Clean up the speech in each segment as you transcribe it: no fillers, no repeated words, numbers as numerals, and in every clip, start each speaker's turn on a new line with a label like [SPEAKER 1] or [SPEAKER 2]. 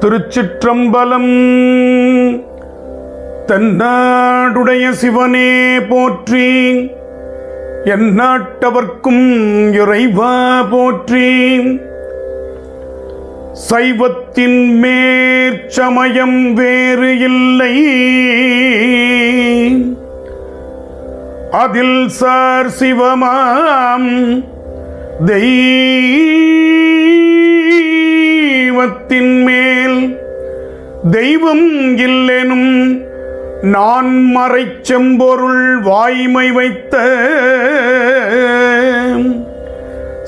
[SPEAKER 1] திருச்சிற்றம்பலம். தென்னாடுடைய சிவனே போற்றி, எந்நாட்டவர்க்கும் இறைவா போற்றி. சைவத்தின் மேற்சமயம் வேறு இல்லை, அதில் சார் சிவமாம் தெய்வத்தின் மேல் தெய்வம் இல்லெனும் நான் மறைச்செம்பொருள் வாய்மை வைத்த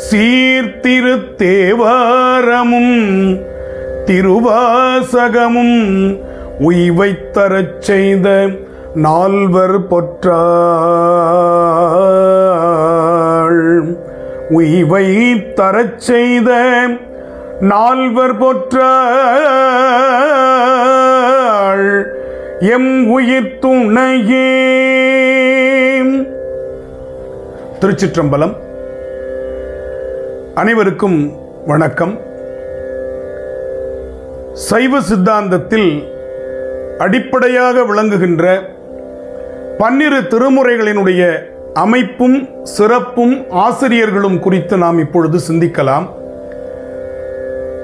[SPEAKER 1] சீர்திரு தேவாரமும் திருவாசகமும் உய்வைத்தரச் செய்த நால்வர் பொற்றாள். உய்வை தரச் செய்த நால்வர் பொற்றாள் எம் உயிர் துணையே. திருச்சிற்றம்பலம். அனைவருக்கும் வணக்கம். சைவ சித்தாந்தத்தில் அடிப்படையாக விளங்குகின்ற 12 திருமுறைகளினுடைய அமைப்பும் சிறப்பும் ஆசிரியர்களும் குறித்து நாம் இப்பொழுது சிந்திக்கலாம்.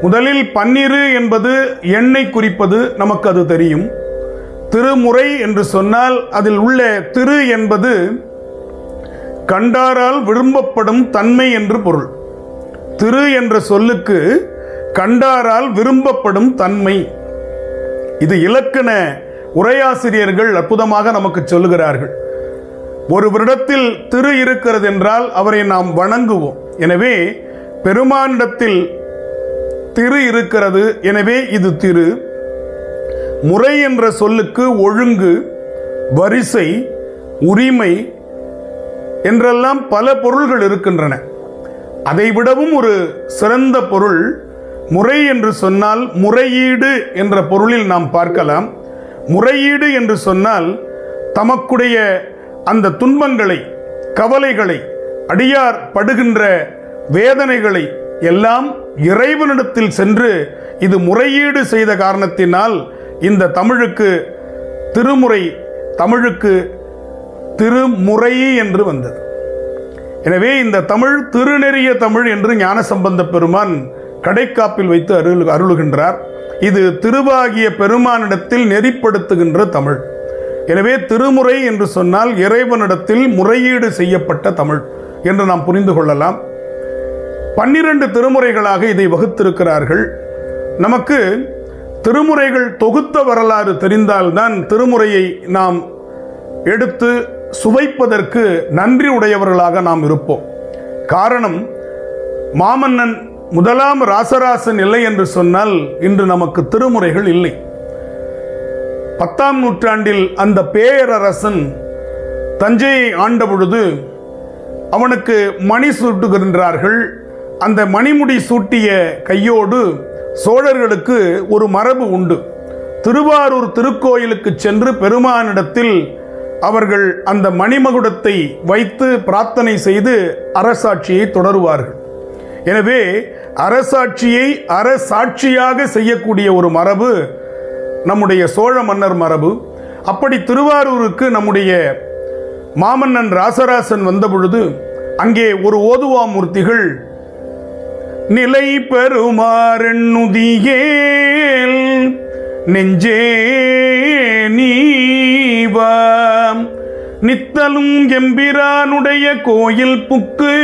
[SPEAKER 1] முதலில் 12 என்பது எண்ணை குறிப்பது, நமக்கு அது தெரியும். திருமுறை என்று சொன்னால் அதில் உள்ள திரு என்பது கண்டாரால் விரும்பப்படும் தன்மை என்று பொருள். திரு என்ற சொல்லுக்கு கண்டாரால் விரும்பப்படும் தன்மை. இது இலக்கண உரையாசிரியர்கள் அற்புதமாக நமக்கு சொல்லுகிறார்கள். ஒரு வருடத்தில் திரு இருக்கிறது என்றால் அவரை நாம் வணங்குவோம். எனவே பெருமானிடத்தில் திரு இருக்கிறது, எனவே இது திரு. முறை என்ற சொல்லுக்கு ஒழுங்கு, வரிசை, உரிமை என்றெல்லாம் பல பொருள்கள் இருக்கின்றன. அதைவிடவும் ஒரு சிறந்த பொருள் முறை என்று சொன்னால் முறையீடு என்ற பொருளில் நாம் பார்க்கலாம். முறையீடு என்று சொன்னால் தமக்குடைய அந்த துன்பங்களை, கவலைகளை, அடியார் படுகின்ற வேதனைகளை எல்லாம் இறைவனிடத்தில் சென்று இது முறையீடு செய்த காரணத்தினால் இந்த தமிழுக்கு திருமுறை, தமிழுக்கு திருமுறை என்று வந்தது. எனவே இந்த தமிழ் திருநெறிய தமிழ் என்று ஞானசம்பந்த பெருமான் கடைக்காப்பில் வைத்து அருளுகின்றார். இது திருவாகிய பெருமானிடத்தில் நெறிப்படுத்துகின்ற தமிழ். எனவே திருமுறை என்று சொன்னால் இறைவனிடத்தில் முறையீடு செய்யப்பட்ட தமிழ் என்று நாம் புரிந்து கொள்ளலாம். 12 திருமுறைகளாக இதை வகுத்திருக்கிறார்கள். நமக்கு திருமுறைகள் தொகுத்த வரலாறு தெரிந்தால்தான் திருமுறையை நாம் எடுத்து சுவைப்பதற்கு நன்றி உடையவர்களாக நாம் இருப்போம். காரணம், மாமன்னன் முதலாம் ராசராசன் இல்லை என்று சொன்னால் இன்று நமக்கு திருமுறைகள் இல்லை. 10ஆம் நூற்றாண்டில் அந்த பேரரசன் தஞ்சையை ஆண்ட பொழுது அவனுக்கு மணி சூட்டுகின்றார்கள். அந்த மணிமுடி சூட்டிய கையோடு சோழர்களுக்கு ஒரு மரபு உண்டு. திருவாரூர் திருக்கோயிலுக்கு சென்று பெருமானிடத்தில் அவர்கள் அந்த மணிமகுடத்தை வைத்து பிரார்த்தனை செய்து அரசாட்சியை தொடருவார்கள். எனவே அரசாட்சியை அரசாட்சியாக செய்யக்கூடிய ஒரு மரபு நம்முடைய சோழ மன்னர் மரபு. அப்படி திருவாரூருக்கு நம்முடைய மாமன்னன் ராசராசன் வந்த பொழுது அங்கே ஒரு ஓதுவாமூர்த்திகள் நிலை பெறுமாறெண்ணுதியேல் நெஞ்சே நீவாம் நித்தலும் எம்பிரானுடைய கோயில் புக்கு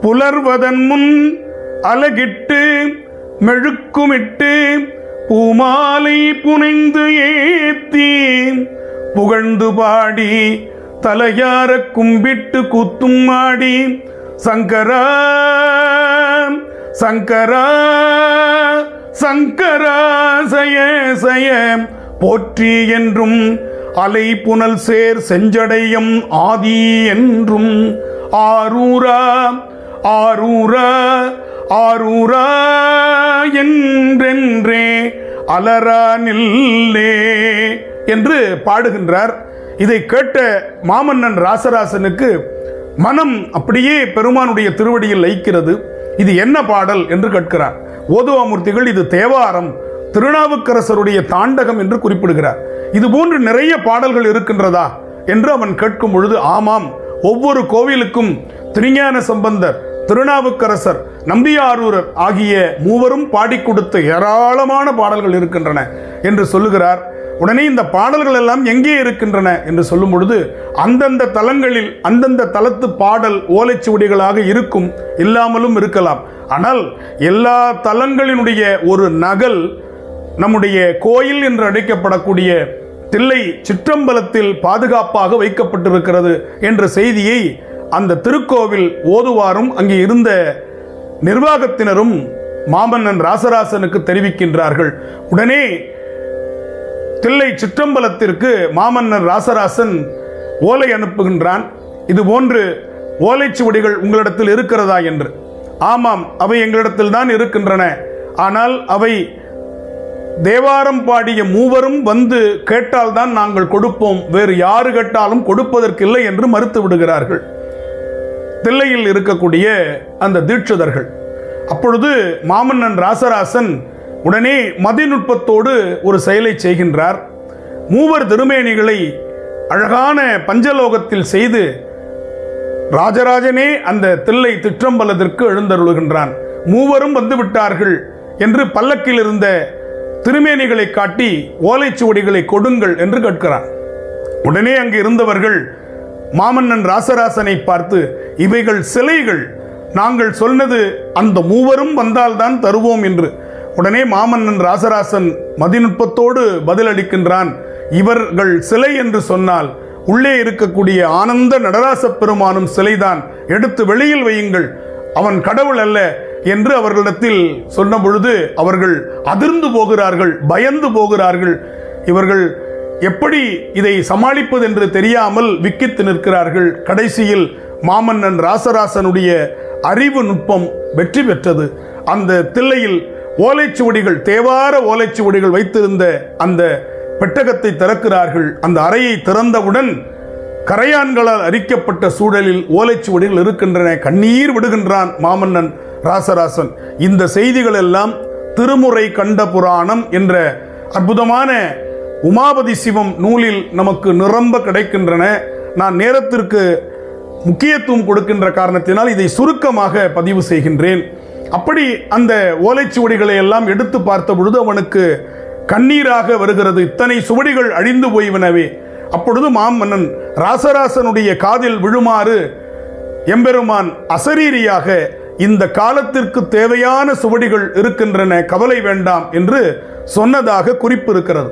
[SPEAKER 1] புலர்வதன் முன் அலகிட்டு மெழுக்குமிட்டு பூமாலை புனைந்து ஏத்தி புகழ்ந்து பாடி தலையார கும்பிட்டு கூத்தும் ஆடி சங்கரா சங்கரா சங்கரா சய சய போற்றி என்றும் அலை புனல் சேர் செஞ்சடையம் ஆதி என்றும் ஆரூரா ஆரூரா ஆரூரா என்றென்றே அலரா நில்லே என்று பாடுகின்றார். இதை கேட்ட மாமன்னன் ராசராசனுக்கு மனம் அப்படியே பெருமானுடைய திருவடியில் லயிக்கிறது. இது என்ன பாடல் என்று கேட்கிறார். ஓதுவாமூர்த்திகள் இது தேவாரம், திருநாவுக்கரசருடைய தாண்டகம் என்று குறிப்பிடுகிறார். இது போன்று நிறைய பாடல்கள் இருக்கின்றதா என்று அவன் கேட்கும் பொழுது, ஆமாம், ஒவ்வொரு கோவிலுக்கும் திருஞான சம்பந்தர், திருநாவுக்கரசர், நம்பியாரூரர் ஆகிய மூவரும் பாடி கொடுத்த ஏராளமான பாடல்கள் இருக்கின்றன என்று சொல்லுகிறார். உடனே இந்த பாடல்கள் எல்லாம் எங்கே இருக்கின்றன என்று சொல்லும் பொழுது, அந்தந்த தலங்களில் அந்தந்த தலத்து பாடல் ஓலைச்சுவடிகளாக இருக்கும், இல்லாமலும் இருக்கலாம். ஆனால் எல்லா தலங்களினுடைய ஒரு நகல் நம்முடைய கோயில் என்று அழைக்கப்படக்கூடிய தில்லை சிற்றம்பலத்தில் பாதுகாப்பாக வைக்கப்பட்டிருக்கிறது என்ற செய்தியை அந்த திருக்கோவில் ஓதுவாரும் அங்கே இருந்த நிர்வாகத்தினரும் மாமன்னன் ராசராசனுக்கு தெரிவிக்கின்றார்கள். உடனே தில்லை சிற்றம்பலத்திற்கு மாமன்னன் ராசராசன் ஓலை அனுப்புகின்றான். இது போன்று ஓலைச்சுவடிகள் உங்களிடத்தில் இருக்கிறதா என்று. ஆமாம், அவை எங்களிடத்தில் தான் இருக்கின்றன. ஆனால் அவை தேவாரம் பாடிய மூவரும் வந்து கேட்டால்தான் நாங்கள் கொடுப்போம், வேறு யாரு கேட்டாலும் கொடுப்பதற்கில்லை என்று மறுத்து விடுகிறார்கள் தில்லையில் இருக்கக்கூடிய அந்த தீட்சிதர்கள். அப்பொழுது மாமன்னன் ராசராசன் உடனே மதிநுட்பத்தோடு ஒரு செயலை செய்கின்றார். மூவர் திருமேனிகளை அழகான பஞ்சலோகத்தில் செய்து ராஜராஜனே அந்த தில்லை சிற்றம்பலத்திற்கு எழுந்தருளுகின்றான். மூவரும் வந்து விட்டார்கள் என்று பல்லக்கில் இருந்த திருமேனிகளை காட்டி ஓலைச்சுவடிகளை கொடுங்கள் என்று கேட்கிறான். உடனே அங்கு இருந்தவர்கள் மாமன்னன் ராசராசனை பார்த்து, இவைகள் சிலைகள், நாங்கள் சொன்னது அந்த மூவரும் வந்தால்தான் தருவோம் என்று. உடனே மாமன்னன் ராசராசன் மதிநுட்பத்தோடு பதிலளிக்கின்றான், இவர்கள் சிலை என்று சொன்னால் உள்ளே இருக்கக்கூடிய ஆனந்த நடராச பெருமானும் சிலைதான், எடுத்து வெளியில் வையுங்கள், அவன் கடவுள் அல்ல என்று அவர்களிடத்தில் சொன்ன பொழுது அவர்கள் அதிர்ந்து போகிறார்கள், பயந்து போகிறார்கள். இவர்கள் எப்படி இதை சமாளிப்பது என்று தெரியாமல் விக்கித்து நிற்கிறார்கள். கடைசியில் மாமன்னன் ராசராசனுடைய அறிவு நுட்பம் வெற்றி பெற்றது. அந்த தில்லையில் ஓலைச்சுவடிகள், தேவார ஓலைச்சுவடிகள் வைத்திருந்த அந்த பெட்டகத்தை திறக்கிறார்கள். அந்த அறையை திறந்தவுடன் கரையான்களால் அரிக்கப்பட்ட சூழலில் ஓலைச்சுவடிகள் இருக்கின்றன. கண்ணீர் விடுகின்றான் மாமன்னன் ராசராசன். இந்த செய்திகள் எல்லாம் திருமுறை கண்ட புராணம் என்ற அற்புதமான உமாபதி சிவம் நூலில் நமக்கு நிரம்ப கிடைக்கின்றன. நான் நேரத்திற்கு முக்கியத்துவம் கொடுக்கின்ற காரணத்தினால் இதை சுருக்கமாக பதிவு செய்கின்றேன். அப்படி அந்த ஓலைச்சுவடிகளை எல்லாம் எடுத்து பார்த்த பொழுது அவனுக்கு கண்ணீராக வருகிறது. இத்தனை சுவடிகள் அழிந்து போய்வினவே. அப்பொழுது மாமன்னன் ராசராசனுடைய காதில் விழுமாறு எம்பெருமான் அசரீரியாக, இந்த காலத்திற்கு தேவையான சுவடிகள் இருக்கின்றன, கவலை வேண்டாம் என்று சொன்னதாக குறிப்பு இருக்கிறது.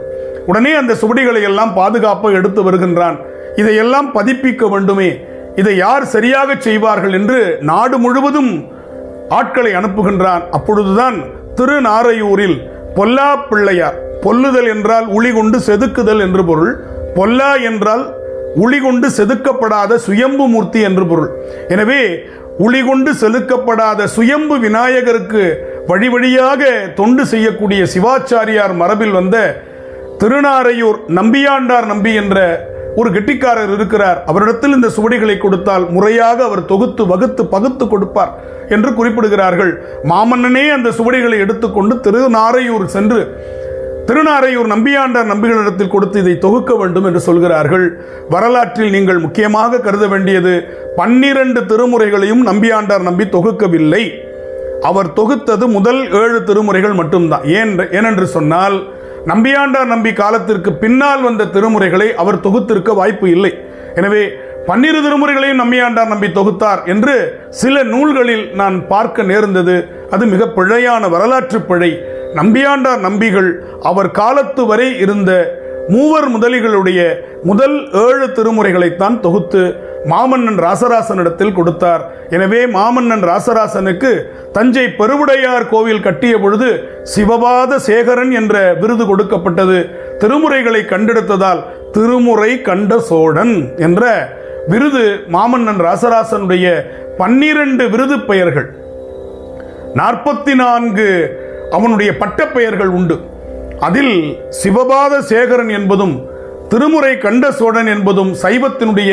[SPEAKER 1] உடனே அந்த சுவடிகளை எல்லாம் பாதுகாப்பாக எடுத்து வருகின்றான். இதையெல்லாம் பதிப்பிக்க வேண்டுமே, இதை யார் சரியாக செய்வார்கள் என்று நாடு முழுவதும் ஆட்களை அனுப்புகின்றான். அப்பொழுதுதான் திருநாரையூரில் பொல்லா பிள்ளையார், பொல்லுதல் என்றால் உளி கொண்டு செதுக்குதல் என்று பொருள், பொல்லா என்றால் உளி கொண்டு செதுக்கப்படாத சுயம்பு மூர்த்தி என்று பொருள். எனவே உளி கொண்டு செதுக்கப்படாத சுயம்பு விநாயகருக்கு வழி வழியாக தொண்டு செய்யக்கூடிய சிவாச்சாரியார் மரபில் வந்த திருநாரையூர் நம்பியாண்டார் நம்பி என்ற ஒரு கெட்டிக்காரர் இருக்கிறார். அவரிடத்தில் இந்த சுவடிகளை கொடுத்தால் முறையாக அவர் தொகுத்து வகுத்து பகுத்து கொடுப்பார் என்று குறிப்பிடுகிறார்கள். மாமன்னனே அந்த சுவடிகளை எடுத்துக்கொண்டு திருநாரையூர் சென்று திருநாரையூர் நம்பியாண்டார் நம்பிகளிடத்தில் கொடுத்து இதை தொகுக்க வேண்டும் என்று சொல்கிறார்கள். வரலாற்றில் நீங்கள் முக்கியமாக கருத வேண்டியது, 12 திருமுறைகளையும் நம்பியாண்டார் நம்பி தொகுக்கவில்லை. அவர் தொகுத்தது முதல் 7 திருமுறைகள் மட்டும்தான். ஏனென்று சொன்னால் நம்பியாண்டார் நம்பி காலத்திற்கு பின்னால் வந்த திருமுறைகளை அவர் தொகுத்திருக்க வாய்ப்பு இல்லை. எனவே 12 திருமுறைகளையும் நம்பியாண்டார் நம்பி தொகுத்தார் என்று சில நூல்களில் நான் பார்க்க நேர்ந்தது. அது மிக பிழையான வரலாற்று பிழை. நம்பியாண்டார் நம்பிகள் அவர் காலத்து வரை இருந்த மூவர் முதலிகளுடைய முதல் 7 திருமுறைகளைத்தான் தொகுத்து மாமன்னன் ராசராசனிடத்தில் கொடுத்தார். எனவே மாமன்னன் ராசராசனுக்கு தஞ்சை பெருவுடையார் கோவில் கட்டிய பொழுது சிவபாத சேகரன் என்ற விருது கொடுக்கப்பட்டது. திருமுறைகளை கண்டெடுத்ததால் திருமுறை கண்ட சோழன் என்ற விருது மாமன்னன் ராசராசனுடைய 12 விருது பெயர்கள், 44 அவனுடைய பட்டப்பெயர்கள் உண்டு. அதில் சிவபாத சேகரன் என்பதும் திருமுறை கண்ட சோழன் என்பதும் சைவத்தினுடைய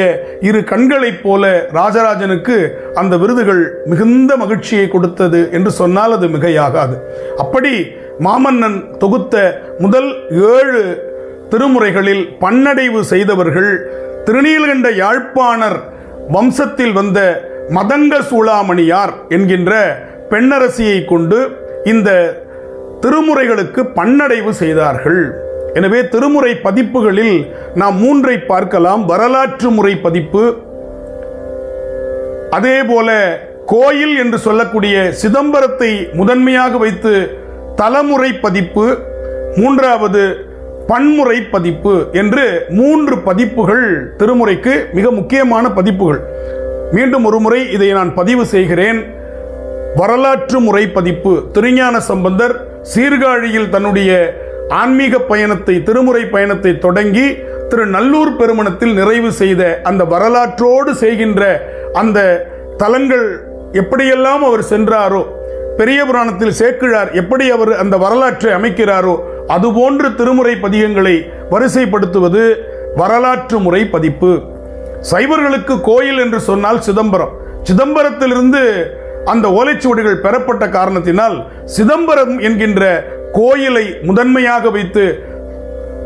[SPEAKER 1] இரு கண்களைப் போல ராஜராஜனுக்கு அந்த விருதுகள் மிகுந்த மகிழ்ச்சியை கொடுத்தது என்று சொன்னால் அது மிகையாகாது. அப்படி மாமன்னன் தொகுத்த முதல் 7 திருமுறைகளில் பன்னடைவு செய்தவர்கள் திருநீலகண்ட யாழ்ப்பாணர் வம்சத்தில் வந்த மதங்க சூளாமணியார் என்கின்ற பெண்ணரசியை கொண்டு இந்த திருமுறைகளுக்கு பன்னடைவு செய்தார்கள். எனவே திருமுறை பதிப்புகளில் நாம் 3 பார்க்கலாம். வரலாற்று முறை பதிப்பு, அதேபோல கோயில் என்று சொல்லக்கூடிய சிதம்பரத்தை முதன்மையாக வைத்து தலமுறை பதிப்பு, 3வது பன்முறை பதிப்பு என்று 3 பதிப்புகள் திருமுறைக்கு மிக முக்கியமான பதிப்புகள். மீண்டும் ஒரு முறை இதை நான் பதிவு செய்கிறேன். வரலாற்று முறை பதிப்பு, திருஞான சம்பந்தர் சீர்காழியில் தன்னுடைய ஆன்மீக பயணத்தை, திருமுறை பயணத்தை தொடங்கி நல்லூர் பெருமணத்தில் நிறைவு செய்த அந்த வரலாற்றோடு செய்கின்ற அந்த தலங்கள் எப்படியெல்லாம் அவர் சென்றாரோ, பெரிய புராணத்தில் சேக்கிழார் எப்படி அவர் அந்த வரலாற்றை அமைக்கிறாரோ அதுபோன்று திருமுறை பதிகங்களை வரிசைப்படுத்துவது வரலாற்று முறை பதிப்பு. சைவர்களுக்கு கோயில் என்று சொன்னால் சிதம்பரம். சிதம்பரத்திலிருந்து அந்த ஓலைச்சுவடிகள் பெறப்பட்ட காரணத்தினால் சிதம்பரம் என்கின்ற கோயிலை முதன்மையாக வைத்து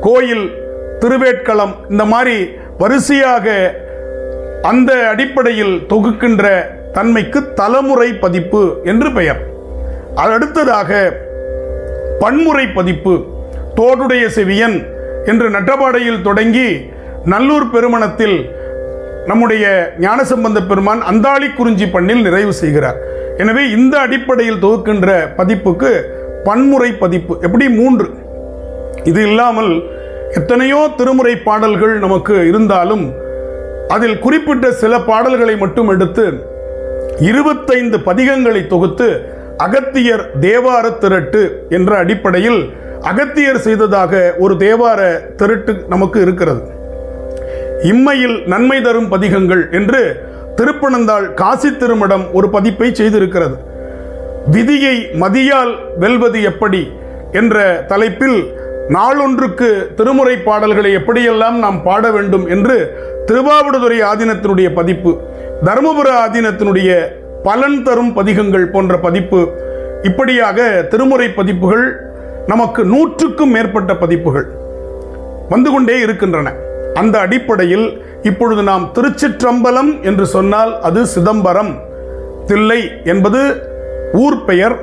[SPEAKER 1] கோயில், திருவேட்களம் இந்த மாதிரி வரிசையாக அந்த அடிப்படையில் தொகுக்கின்ற தன்மைக்கு தலமுறை பதிப்பு என்று பெயர். அடுத்ததாக பன்முறை பதிப்பு, தோடுடைய செவியன் என்று நட்டபாடையில் தொடங்கி நல்லூர் பெருமணத்தில் நம்முடைய ஞானசம்பந்த பெருமான் அந்தாளி குறிஞ்சி பண்ணில் நிறைவு செய்கிறார். எனவே இந்த அடிப்படையில் தொகுக்கின்ற பதிப்புக்கு பன்முறை பதிப்பு. எப்படி 3. இது இல்லாமல் எத்தனையோ திருமுறை பாடல்கள் நமக்கு இருந்தாலும் அதில் குறிப்பிட்ட சில பாடல்களை மட்டும் எடுத்து 25 பதிகங்களை தொகுத்து அகத்தியர் தேவார திரட்டு என்ற அடிப்படையில் அகத்தியர் செய்ததாக ஒரு தேவார திரட்டு நமக்கு இருக்கிறது. இம்மையில் நன்மை தரும் பதிகங்கள் என்று திருப்பனந்தாள் காசி திருமடம் ஒரு பதிப்பை செய்திருக்கிறது. விதியை மதியால் வெல்வது எப்படி என்ற தலைப்பில் நாளொன்றுக்கு திருமுறை பாடல்களை எப்படியெல்லாம் நாம் பாட வேண்டும் என்று திருவாவடுதுறை ஆதீனத்தினுடைய பதிப்பு, தருமபுர ஆதீனத்தினுடைய பலன் தரும் பதிகங்கள் போன்ற பதிப்பு, இப்படியாக திருமுறை பதிப்புகள் நமக்கு 100க்கும் மேற்பட்ட பதிப்புகள் வந்து கொண்டே இருக்கின்றன. அந்த அடிப்படையில் இப்பொழுது நாம் திருச்சிற்றம்பலம் என்று சொன்னால் அது சிதம்பரம். தில்லை என்பது ஊர் பெயர்,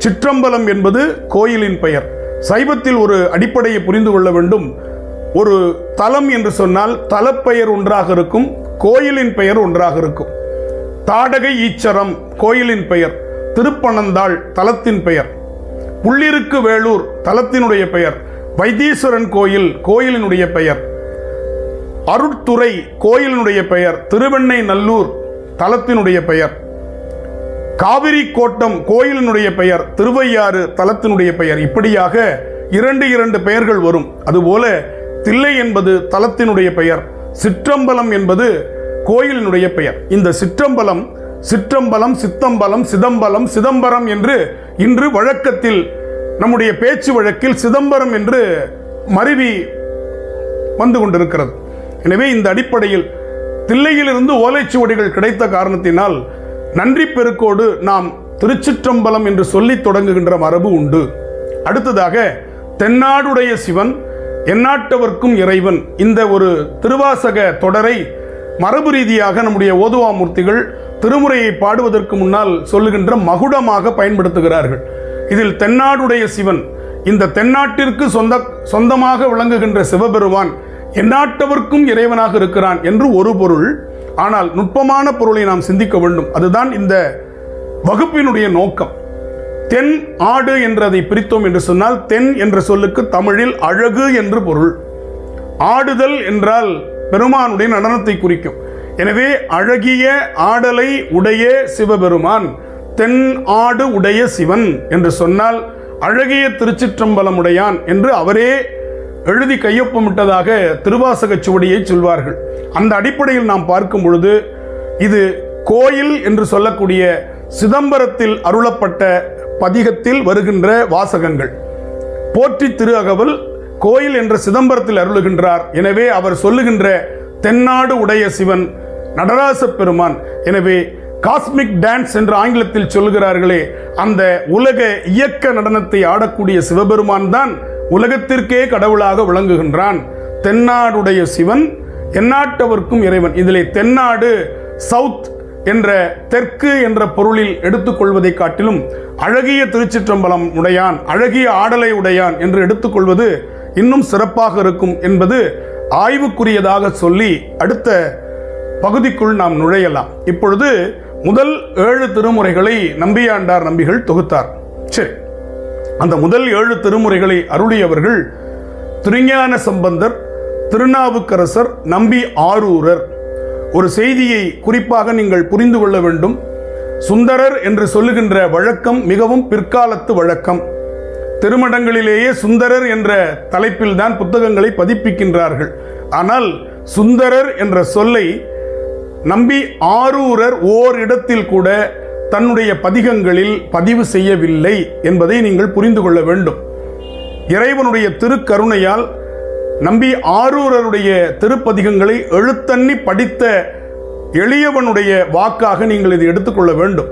[SPEAKER 1] சிற்றம்பலம் என்பது கோயிலின் பெயர். சைவத்தில் ஒரு அடிப்படையை புரிந்து கொள்ள வேண்டும். ஒரு தலம் என்று சொன்னால் தலப்பெயர் ஒன்றாக இருக்கும், கோயிலின் பெயர் ஒன்றாக இருக்கும். தாடகை ஈச்சரம் கோயிலின் பெயர், திருப்பனந்தாள் தலத்தின் பெயர், புள்ளிருக்கு வேளூர் தலத்தினுடைய பெயர், வைத்தீஸ்வரன் கோயில் கோயிலினுடைய பெயர், அருட்துறை கோயிலினுடைய பெயர், திருவெண்ணை நல்லூர் தலத்தினுடைய பெயர், காவிரி கோட்டம் கோயிலினுடைய பெயர், திருவையாறு தலத்தினுடைய பெயர். இப்படியாக 2 பெயர்கள் வரும். அதுபோல தில்லை என்பது தலத்தினுடைய பெயர், சிற்றம்பலம் என்பது கோயிலினுடைய பெயர். இந்த சிற்றம்பலம், சிற்றம்பலம், சித்தம்பலம், சிதம்பலம், சிதம்பரம் என்று இன்று வழக்கத்தில் நம்முடைய பேச்சு வழக்கில் சிதம்பரம் என்று மருவி வந்து கொண்டிருக்கிறது. எனவே இந்த அடிப்படையில் தில்லையிலிருந்து ஓலைச்சுவடிகள் கிடைத்த காரணத்தினால் நன்றி பெருக்கோடு நாம் திருச்சிற்றம்பலம் என்று சொல்லி தொடங்குகின்ற மரபு உண்டு. அடுத்ததாக தென்னாடுடைய சிவன் எந்நாட்டவர்க்கும் இறைவன், இந்த ஒரு திருவாசக தொடரை மரபு ரீதியாக நம்முடைய ஓதுவாமூர்த்திகள் திருமுறையை பாடுவதற்கு முன்னால் சொல்லுகின்ற மகுடமாக பயன்படுத்துகிறார்கள். இதில் தென்னாடுடைய சிவன், இந்த தென்னாட்டிற்கு சொந்தமாக விளங்குகின்ற சிவபெருமான் எந்நாட்டவர்க்கும் இறைவனாக இருக்கிறான் என்று ஒரு பொருள். ஆனால் நுட்பமான பொருளை நாம் சிந்திக்க வேண்டும். அதுதான் இந்த வகுப்பினுடைய நோக்கம். தென் ஆடு என்று அதை பிரித்தோம் என்று சொன்னால், தென் என்ற சொல்லுக்கு தமிழில் அழகு என்று பொருள். ஆடுதல் என்றால் பெருமானுடைய நடனத்தை குறிக்கும். எனவே அழகிய ஆடலை உடைய சிவபெருமான் தென் ஆடு உடைய சிவன் என்று சொன்னால் அழகிய திருச்சிற்றம்பலம் உடையான் என்று அவரே எழுதி கையொப்பமிட்டதாக திருவாசக சுவடியை சொல்வார்கள். அந்த அடிப்படையில் நாம் பார்க்கும் பொழுது இது கோயில் என்று சொல்லக்கூடிய சிதம்பரத்தில் அருளப்பட்ட பதிகத்தில் வருகின்ற வாசகங்கள். போற்றி திரு அகவல் கோயில் என்ற சிதம்பரத்தில் அருளுகின்றார். எனவே அவர் சொல்லுகின்ற தென்னாடு உடைய சிவன் நடராச பெருமான். எனவே காஸ்மிக் டான்ஸ் என்று ஆங்கிலத்தில் சொல்கிறார்களே, அந்த உலக இயக்க நடனத்தை ஆடக்கூடிய சிவபெருமான் தான் உலகத்திற்கே கடவுளாக விளங்குகின்றான். தென்னாடுடைய சிவன் எந்நாட்டவர்க்கும் இறைவன். இதிலே தென்னாடு சவுத் என்ற தெற்கு என்ற பொருளில் எடுத்துக்கொள்வதை காட்டிலும் அழகிய திருச்சிற்றம்பலம் உடையான், அழகிய ஆடலை உடையான் என்று எடுத்துக்கொள்வது இன்னும் சிறப்பாக இருக்கும் என்பது ஆய்வுக்குரியதாக சொல்லி அடுத்த பகுதிக்குள் நாம் நுழையலாம். இப்பொழுது முதல் 7 திருமுறைகளை நம்பியாண்டார் நம்பிகள் தொகுத்தார். சரி, அந்த முதல் 7 திருமுறைகளை அருளியவர்கள் திருஞான சம்பந்தர், திருநாவுக்கரசர், நம்பி ஆரூரர். ஒரு செய்தியை குறிப்பாக நீங்கள் புரிந்து கொள்ள வேண்டும். சுந்தரர் என்று சொல்லுகின்ற வழக்கம் மிகவும் பிற்காலத்து வழக்கம். திருமடங்களிலேயே சுந்தரர் என்ற தலைப்பில் தான் புத்தகங்களை பதிப்பிக்கின்றார்கள். ஆனால் சுந்தரர் என்ற சொல்லை நம்பி ஆரூரர் ஓரிடத்தில் கூட தன்னுடைய பதிகங்களில் பதிவு செய்யவில்லை என்பதை நீங்கள் புரிந்து கொள்ள வேண்டும். இறைவனுடைய திருக்கருணையால் நம்பி ஆரூரருடைய திருப்பதிகங்களை எழுத்தண்ணி படித்த எளியவனுடைய வாக்காக நீங்கள் இதை எடுத்துக்கொள்ள வேண்டும்.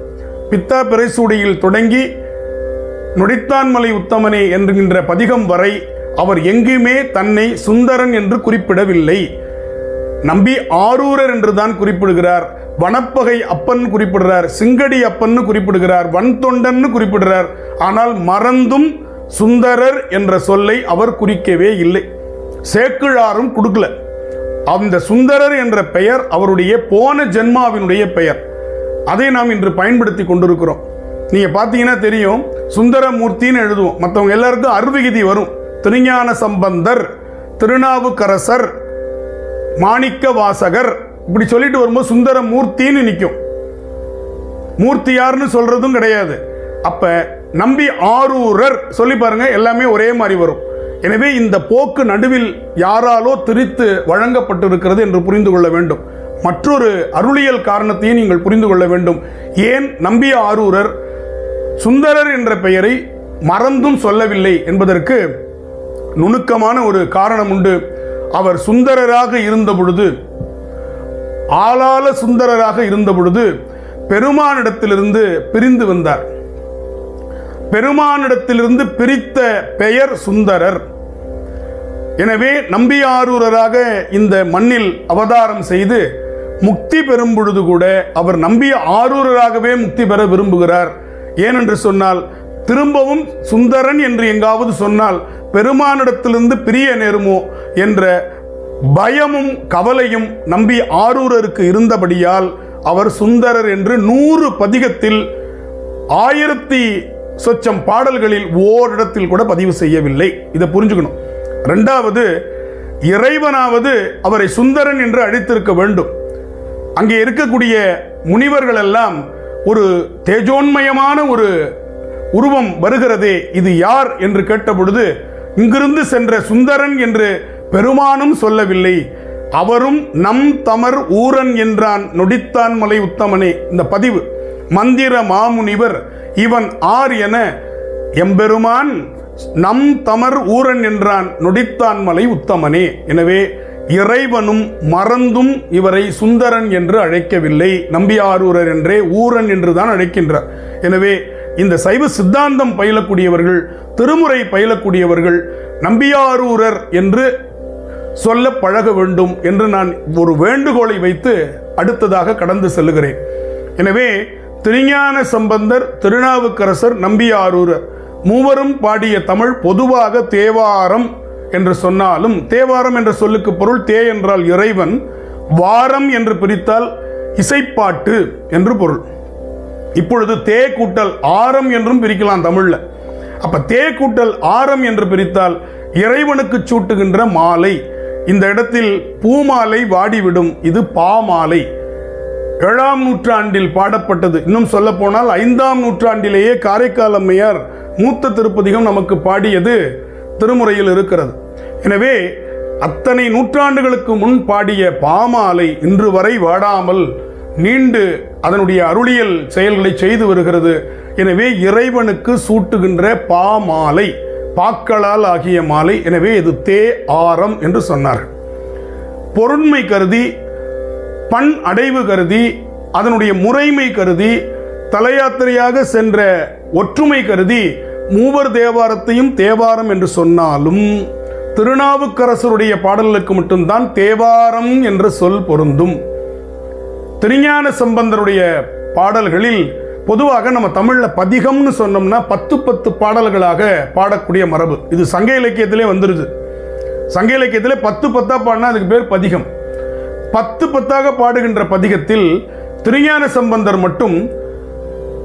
[SPEAKER 1] பித்தா பிறைசூடியில் தொடங்கி நொடித்தான்மலை உத்தமனே என்கின்ற பதிகம் வரை அவர் எங்குமே தன்னை சுந்தரன் என்று குறிப்பிடவில்லை. நம்பி ஆரூரர் என்றுதான் குறிப்பிடுகிறார். வனப்பகை அப்பன் குறிப்பிடுறார், சிங்கடி அப்பன் குறிப்பிடுகிறார், வன்தொண்டன் குறிப்பிடுறார். ஆனால் மறந்தும் சுந்தரர் என்ற சொல்லை அவர் குறிக்கவே இல்லை. சேக்கிழாரும் கொடுக்கல. அந்த சுந்தரர் என்ற பெயர் அவருடைய போன ஜென்மாவினுடைய பெயர். அதை நாம் இன்று பயன்படுத்தி கொண்டிருக்கிறோம். நீங்க பார்த்தீங்கன்னா தெரியும், சுந்தரமூர்த்தின்னு எழுதுவோம். மற்றவங்க எல்லாருக்கும் அருவிகுதி வரும். திருஞான சம்பந்தர், திருநாவுக்கரசர், மாணிக்க வாசகர் இப்படி சொல்லிட்டு வரும்போது சுந்தரமூர்த்தின்னு நிற்கும். மூர்த்தி யாருன்னு சொல்றதும் கிடையாது. அப்ப நம்பி ஆரூரர் சொல்லி பாருங்க, எல்லாமே ஒரே மாதிரி வரும். எனவே இந்த போக்கு நடுவில் யாராலோ திரித்து வழங்கப்பட்டிருக்கிறது என்று புரிந்து கொள்ள வேண்டும். மற்றொரு அருளியல் காரணத்தையும் நீங்கள் புரிந்து கொள்ள வேண்டும். ஏன் நம்பி ஆரூரர் சுந்தரர் என்ற பெயரை மறந்தும் சொல்லவில்லை என்பதற்கு நுணுக்கமான ஒரு காரணம் உண்டு. அவர் சுந்தரராக இருந்த பொழுது, ஆளாள சுந்தரராக இருந்த பொழுது பெருமானிடத்திலிருந்து பிரிந்து வந்தார். பெருமானிடத்திலிருந்து பிரித்த பெயர் சுந்தரர். எனவே நம்பி ஆரூரராக இந்த மண்ணில் அவதாரம் செய்து முக்தி பெறும் பொழுது கூட அவர் நம்பி ஆரூரராகவே முக்தி பெற விரும்புகிறார். ஏனென்று சொன்னால், திரும்பவும் சுந்தரன் என்று எங்காவது சொன்னால் பெருமானிடத்திலிருந்து பிரிய நேருமோ என்ற பயமும் கவலையும் நம்பி ஆரூரருக்கு இருந்தபடியால் அவர் சுந்தரர் என்று 100 பதிகத்தில் 1000 சொச்சம் பாடல்களில் ஓரிடத்தில் கூட பதிவு செய்யவில்லை. இதை புரிஞ்சுக்கணும். இரண்டாவது, இறைவனாவது அவரை சுந்தரன் என்று அழைத்திருக்க வேண்டும். அங்கே இருக்கக்கூடிய முனிவர்கள் எல்லாம் ஒரு தேஜோன்மயமான ஒரு உருவம் வருகிறதே, இது யார் என்று கேட்டபொழுது இங்கிருந்து சென்ற சுந்தரன் என்று பெருமானும் சொல்லவில்லை. அவரும் நம் தமர் ஊரன் என்றான் நொடித்தான்மலை உத்தமனே. இந்த பதிவு மந்திர மாமுனிவர் இவன் ஆர் என எம்பெருமான் நம் தமர் ஊரன் என்றான் நொடித்தான்மலை உத்தமனே. எனவே இறைவனும் மறந்தும் இவரை சுந்தரன் என்று அழைக்கவில்லை. நம்பி ஆரூரர் என்றே ஊரன் என்றுதான் அழைக்கின்றார். எனவே இந்த சைவ சித்தாந்தம் பயிலக்கூடியவர்கள், திருமுறை பயிலக்கூடியவர்கள் நம்பியாரூரர் என்று சொல்ல பழக வேண்டும் என்று நான் ஒரு வேண்டுகோளை வைத்து அடுத்ததாக கடந்து செல்லுகிறேன். எனவே திருஞான சம்பந்தர், திருநாவுக்கரசர், நம்பியாரூரர் மூவரும் பாடிய தமிழ் பொதுவாக தேவாரம் என்று சொன்னாலும், தேவாரம் என்ற சொல்லுக்கு பொருள் தே என்றால் இறைவன், வாரம் என்று பிரித்தால் இசைப்பாட்டு என்று பொருள். இப்பொழுது தே கூட்டல் ஆரம் என்றும் பிரிக்கலாம் தமிழ்ல. அப்ப தே கூட்டல் ஆரம் என்று பிரித்தால் இறைவனுக்கு சூட்டுகின்ற மாலை. இந்த இடத்தில் பூமாலை வாடிவிடும், இது பாமாலை. 7ஆம் நூற்றாண்டில் பாடப்பட்டது. இன்னும் சொல்ல போனால் 5ஆம் நூற்றாண்டிலேயே காரைக்கால் அம்மையார் மூத்த திருப்பதிகம் நமக்கு பாடியது திருமுறையில் இருக்கிறது. எனவே அத்தனை நூற்றாண்டுகளுக்கு முன் பாடிய பாமாலை இன்று வரை வாடாமல் நீண்டு அதனுடைய அருளியல் செயல்களை செய்து வருகிறது. எனவே இறைவனுக்கு சூட்டுகின்ற பாமாலை, பாக்களால் ஆகிய மாலை, எனவே இது தே ஆரம் என்று சொன்னார்கள். பொருண்மை கருதி, பண் அடைவு கருதி, அதனுடைய முறைமை கருதி, தலையாத்திரையாக சென்ற ஒற்றுமை கருதி மூவர் தேவாரத்தையும் தேவாரம் என்று சொன்னாலும் திருநாவுக்கரசருடைய பாடல்களுக்கு மட்டும்தான் தேவாரம் என்ற சொல் பொருந்தும். திருஞான சம்பந்தருடைய பாடல்களில் பொதுவாக நம்ம தமிழ்ல பதிகம்னு சொன்னோம்னா 10 பாடல்களாக பாடக்கூடிய மரபு. இது சங்க இலக்கியத்திலே வந்துருது. சங்க இலக்கியத்திலே 10 பாடினா அதுக்கு பேர் பதிகம். 10 பாடுகின்ற பதிகத்தில் திருஞான சம்பந்தர் மட்டும்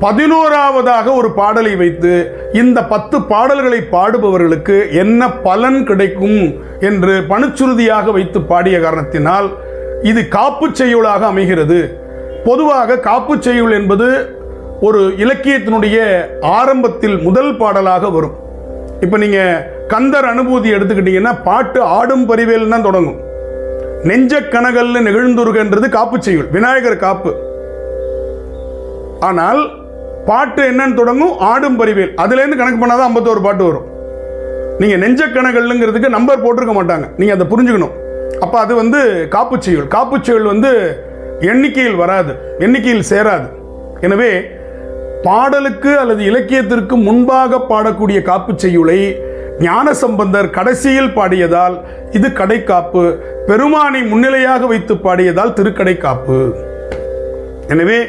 [SPEAKER 1] 11ஆவதாக ஒரு பாடலை வைத்து இந்த 10 பாடல்களை பாடுபவர்களுக்கு என்ன பலன் கிடைக்கும் என்று பணுச்சுறுதியாக வைத்து பாடிய காரணத்தினால் இது காப்பு செய்யுளாக அமைகிறது. பொதுவாக காப்பு செய்யுள் என்பது ஒரு இலக்கியத்தினுடைய ஆரம்பத்தில் முதல் பாடலாக வரும். இப்ப நீங்க கந்தர் அனுபூதி எடுத்துக்கிட்டீங்கன்னா பாட்டு ஆடும் பரிவேல் தான் தொடங்கும். நெஞ்ச கனகல்ல நெகிழ்ந்துருகன்றது காப்பு செய்யுள், விநாயகர் காப்பு. ஆனால் பாட்டு என்னன்னு தொடங்கும், ஆடும் பரிவேல். அதுல இருந்து கணக்கு பண்ணாதான் 51 பாட்டு வரும். நீங்க நெஞ்ச கனகல்லுங்கிறதுக்கு நம்பர் போட்டிருக்க மாட்டாங்க, நீங்க அதை புரிஞ்சுக்கணும். அப்ப அது காப்பு செய்யுள். காப்பு செய்யுள் எண்ணிக்கையில் வராது, எண்ணிக்கையில் சேராது. எனவே பாடலுக்கு அல்லது இலக்கியத்திற்கு முன்பாக பாடக்கூடிய காப்பு செய்யுளை ஞானசம்பந்தர் கடைசியில் பாடியதால் இது கடைக்காப்பு, பெருமானை முன்னிலையாக வைத்து பாடியதால் திருக்கடைக்காப்பு. எனவே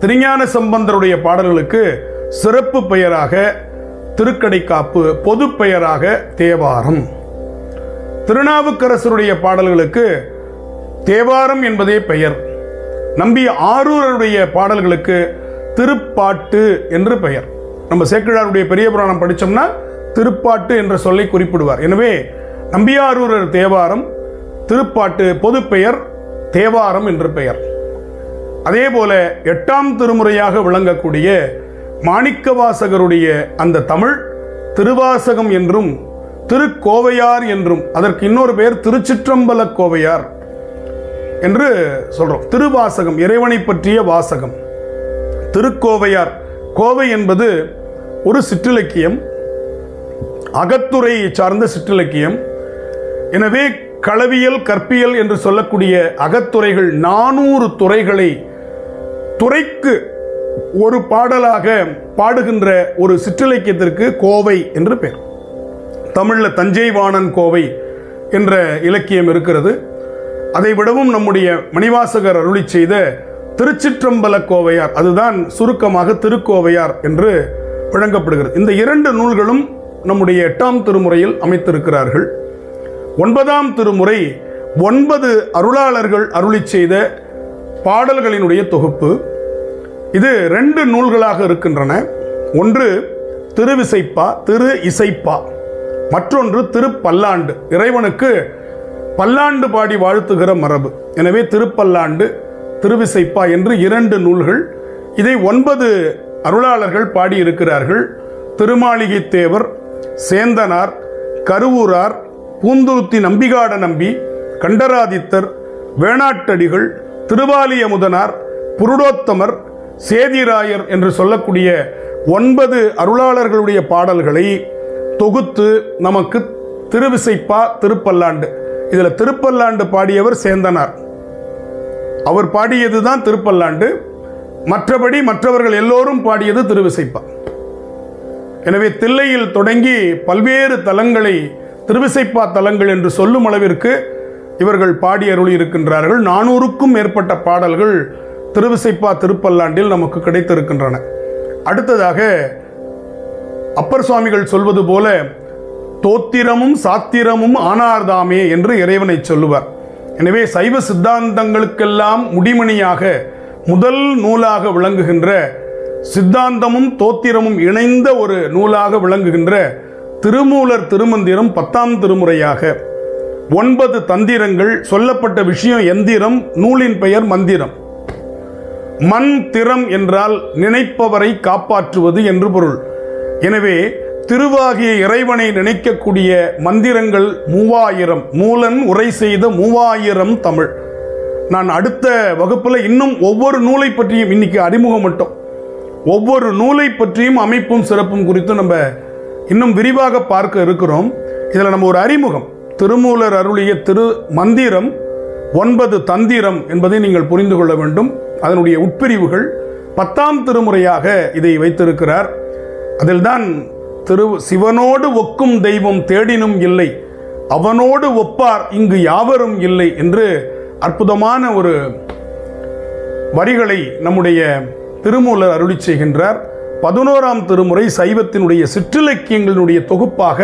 [SPEAKER 1] திருஞான சம்பந்தருடைய பாடல்களுக்கு சிறப்பு பெயராக திருக்கடைக்காப்பு, பொது பெயராக தேவாரம். திருநாவுக்கரசருடைய பாடல்களுக்கு தேவாரம் என்பதே பெயர். நம்பி ஆரூரருடைய பாடல்களுக்கு திருப்பாட்டு என்று பெயர். நம்ம சேக்கிழாருடைய பெரிய புராணம் படித்தோம்னா திருப்பாட்டு என்ற சொல்லை குறிப்பிடுவார். எனவே நம்பியாரூரர் தேவாரம், திருப்பாட்டு பொது பெயர் தேவாரம் என்று பெயர். அதே போல 8ஆம் திருமுறையாக விளங்கக்கூடிய மாணிக்கவாசகருடைய அந்த தமிழ் திருவாசகம் என்றும் திருக்கோவையார் என்றும், அதற்கு இன்னொரு பெயர் திருச்சிற்றம்பல கோவையார் என்று சொல்றோம். திருவாசகம் இறைவனை பற்றிய வாசகம். திருக்கோவையார், கோவை என்பது ஒரு சிற்றிலக்கியம், அகத்துறை சார்ந்த சிற்றிலக்கியம். எனவே களவியல் கற்பியல் என்று சொல்லக்கூடிய அகத்துறைகள் 400 துறைகளை துறைக்கு ஒரு பாடலாக பாடுகின்ற ஒரு சிற்றிலக்கியத்திற்கு கோவை என்று பெயர். தமிழ்ல தஞ்சை வாணன் கோவை என்ற இலக்கியம் இருக்கிறது. அதை விடவும் நம்முடைய மணிவாசகர் அருளி செய்த திருச்சிற்றம்பல கோவையார், அதுதான் சுருக்கமாக திருக்கோவையார் என்று வழங்கப்படுகிறது. இந்த 2 நூல்களும் நம்முடைய 8ஆம் திருமுறையில் அமைத்திருக்கிறார்கள். 9ஆம் திருமுறை 9 அருளாளர்கள் அருளி செய்த பாடல்களினுடைய தொகுப்பு. இது 2 நூல்களாக இருக்கின்றன. ஒன்று திருவிசைப்பா, திரு இசைப்பா, மற்றொன்று திருப்பல்லாண்டு. இறைவனுக்கு பல்லாண்டு பாடி வாழ்த்துகிற மரபு. எனவே திருப்பல்லாண்டு, திருவிசைப்பா என்று 2 நூல்கள். இதை 9 அருளாளர்கள் பாடியிருக்கிறார்கள். திருமாளிகை தேவர், சேந்தனார், கருவூரார், பூந்துருத்தி நம்பிகாட நம்பி, கண்டராதித்தர், வேணாட்டடிகள், திருவாலியமுதனார், புருடோத்தமர், சேதிராயர் என்று சொல்லக்கூடிய 9 அருளாளர்களுடைய பாடல்களை தொகுத்து நமக்கு திருவிசைப்பா, திருப்பல்லாண்டு. இதுல திருப்பல்லாண்டு பாடியவர் சேந்தனார், அவர் பாடியதுதான் திருப்பல்லாண்டு. மற்றபடி மற்றவர்கள் எல்லோரும் பாடியது திருவிசைப்பா. எனவே தில்லையில் தொடங்கி பல்வேறு தலங்களை திருவிசைப்பா தலங்கள் என்று சொல்லும் அளவிற்கு இவர்கள் பாடி அருளி இருக்கின்றார்கள். 400க்கும் மேற்பட்ட பாடல்கள் திருவிசைப்பா திருப்பல்லாண்டில் நமக்கு கிடைத்திருக்கின்றன. அடுத்ததாக அப்பர் சுவாமிகள் சொல்வது போல தோத்திரமும் சாத்திரமும் ஆனார்தாமே என்று இறைவனை சொல்லுவார். எனவே சைவ சித்தாந்தங்களுக்கெல்லாம் முடிமணியாக முதல் நூலாக விளங்குகின்ற, சித்தாந்தமும் தோத்திரமும் இணைந்த ஒரு நூலாக விளங்குகின்ற திருமூலர் திருமந்திரம் 10ஆம் திருமுறையாக 9 தந்திரங்கள், சொல்லப்பட்ட விஷயம் எந்திரம், நூலின் பெயர் மந்திரம். மண் திறம் என்றால் நினைப்பவரை காப்பாற்றுவது என்று பொருள். எனவே திருவாகிய இறைவனை நினைக்கக்கூடிய மந்திரங்கள் 3000. மூலன் உரை செய்த 3000 தமிழ். நான் அடுத்த வகுப்புல இன்னும் ஒவ்வொரு நூலை பற்றியும், இன்னைக்கு அறிமுகம் மட்டும், ஒவ்வொரு நூலை பற்றியும் அமைப்பும் சிறப்பும் குறித்து நம்ம இன்னும் விரிவாக பார்க்க இருக்கிறோம். இதில் நம்ம ஒரு அறிமுகம், திருமூலர் அருளிய திரு மந்திரம் 9 தந்திரம் என்பதை நீங்கள் புரிந்து கொள்ள வேண்டும். அதனுடைய உட்பிரிவுகள் 10ஆம் திருமுறையாக இதை வைத்திருக்கிறார். அதில்தான் சிவனோடு ஒக்கும் தெய்வம் தேடினும் இல்லை, அவனோடு ஒப்பார் இங்கு யாவரும் இல்லை என்று அற்புதமான ஒரு வரிகளை நம்முடைய திருமூலர் அருளி செய்கின்றார். 11ஆம் திருமுறை சைவத்தினுடைய சிற்றிலக்கியங்களினுடைய தொகுப்பாக,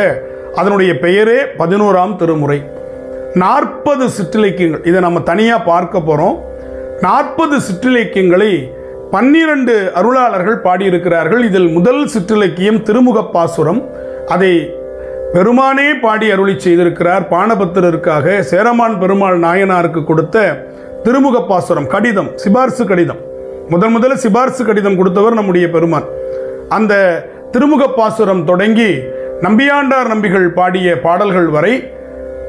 [SPEAKER 1] அதனுடைய பெயரே 11ஆம் திருமுறை. 40 சிற்றிலக்கியங்கள், இதை நம்ம தனியாக பார்க்க போகிறோம். 40 சிற்றிலக்கியங்களை 12 அருளாளர்கள் பாடியிருக்கிறார்கள். இதில் முதல் சிற்றிலக்கியம் திருமுகப்பாசுரம். அதை பெருமானே பாடி அருளி செய்திருக்கிறார். பாணபத்திரருக்காக சேரமான் பெருமாள் நாயனாருக்கு கொடுத்த திருமுகப்பாசுரம் கடிதம், சிபார்சு கடிதம். முதல்ல சிபார்சு கடிதம் கொடுத்தவர் நம்முடைய பெருமான். அந்த திருமுகப்பாசுரம் தொடங்கி நம்பியாண்டார் நம்பிகள் பாடிய பாடல்கள் வரை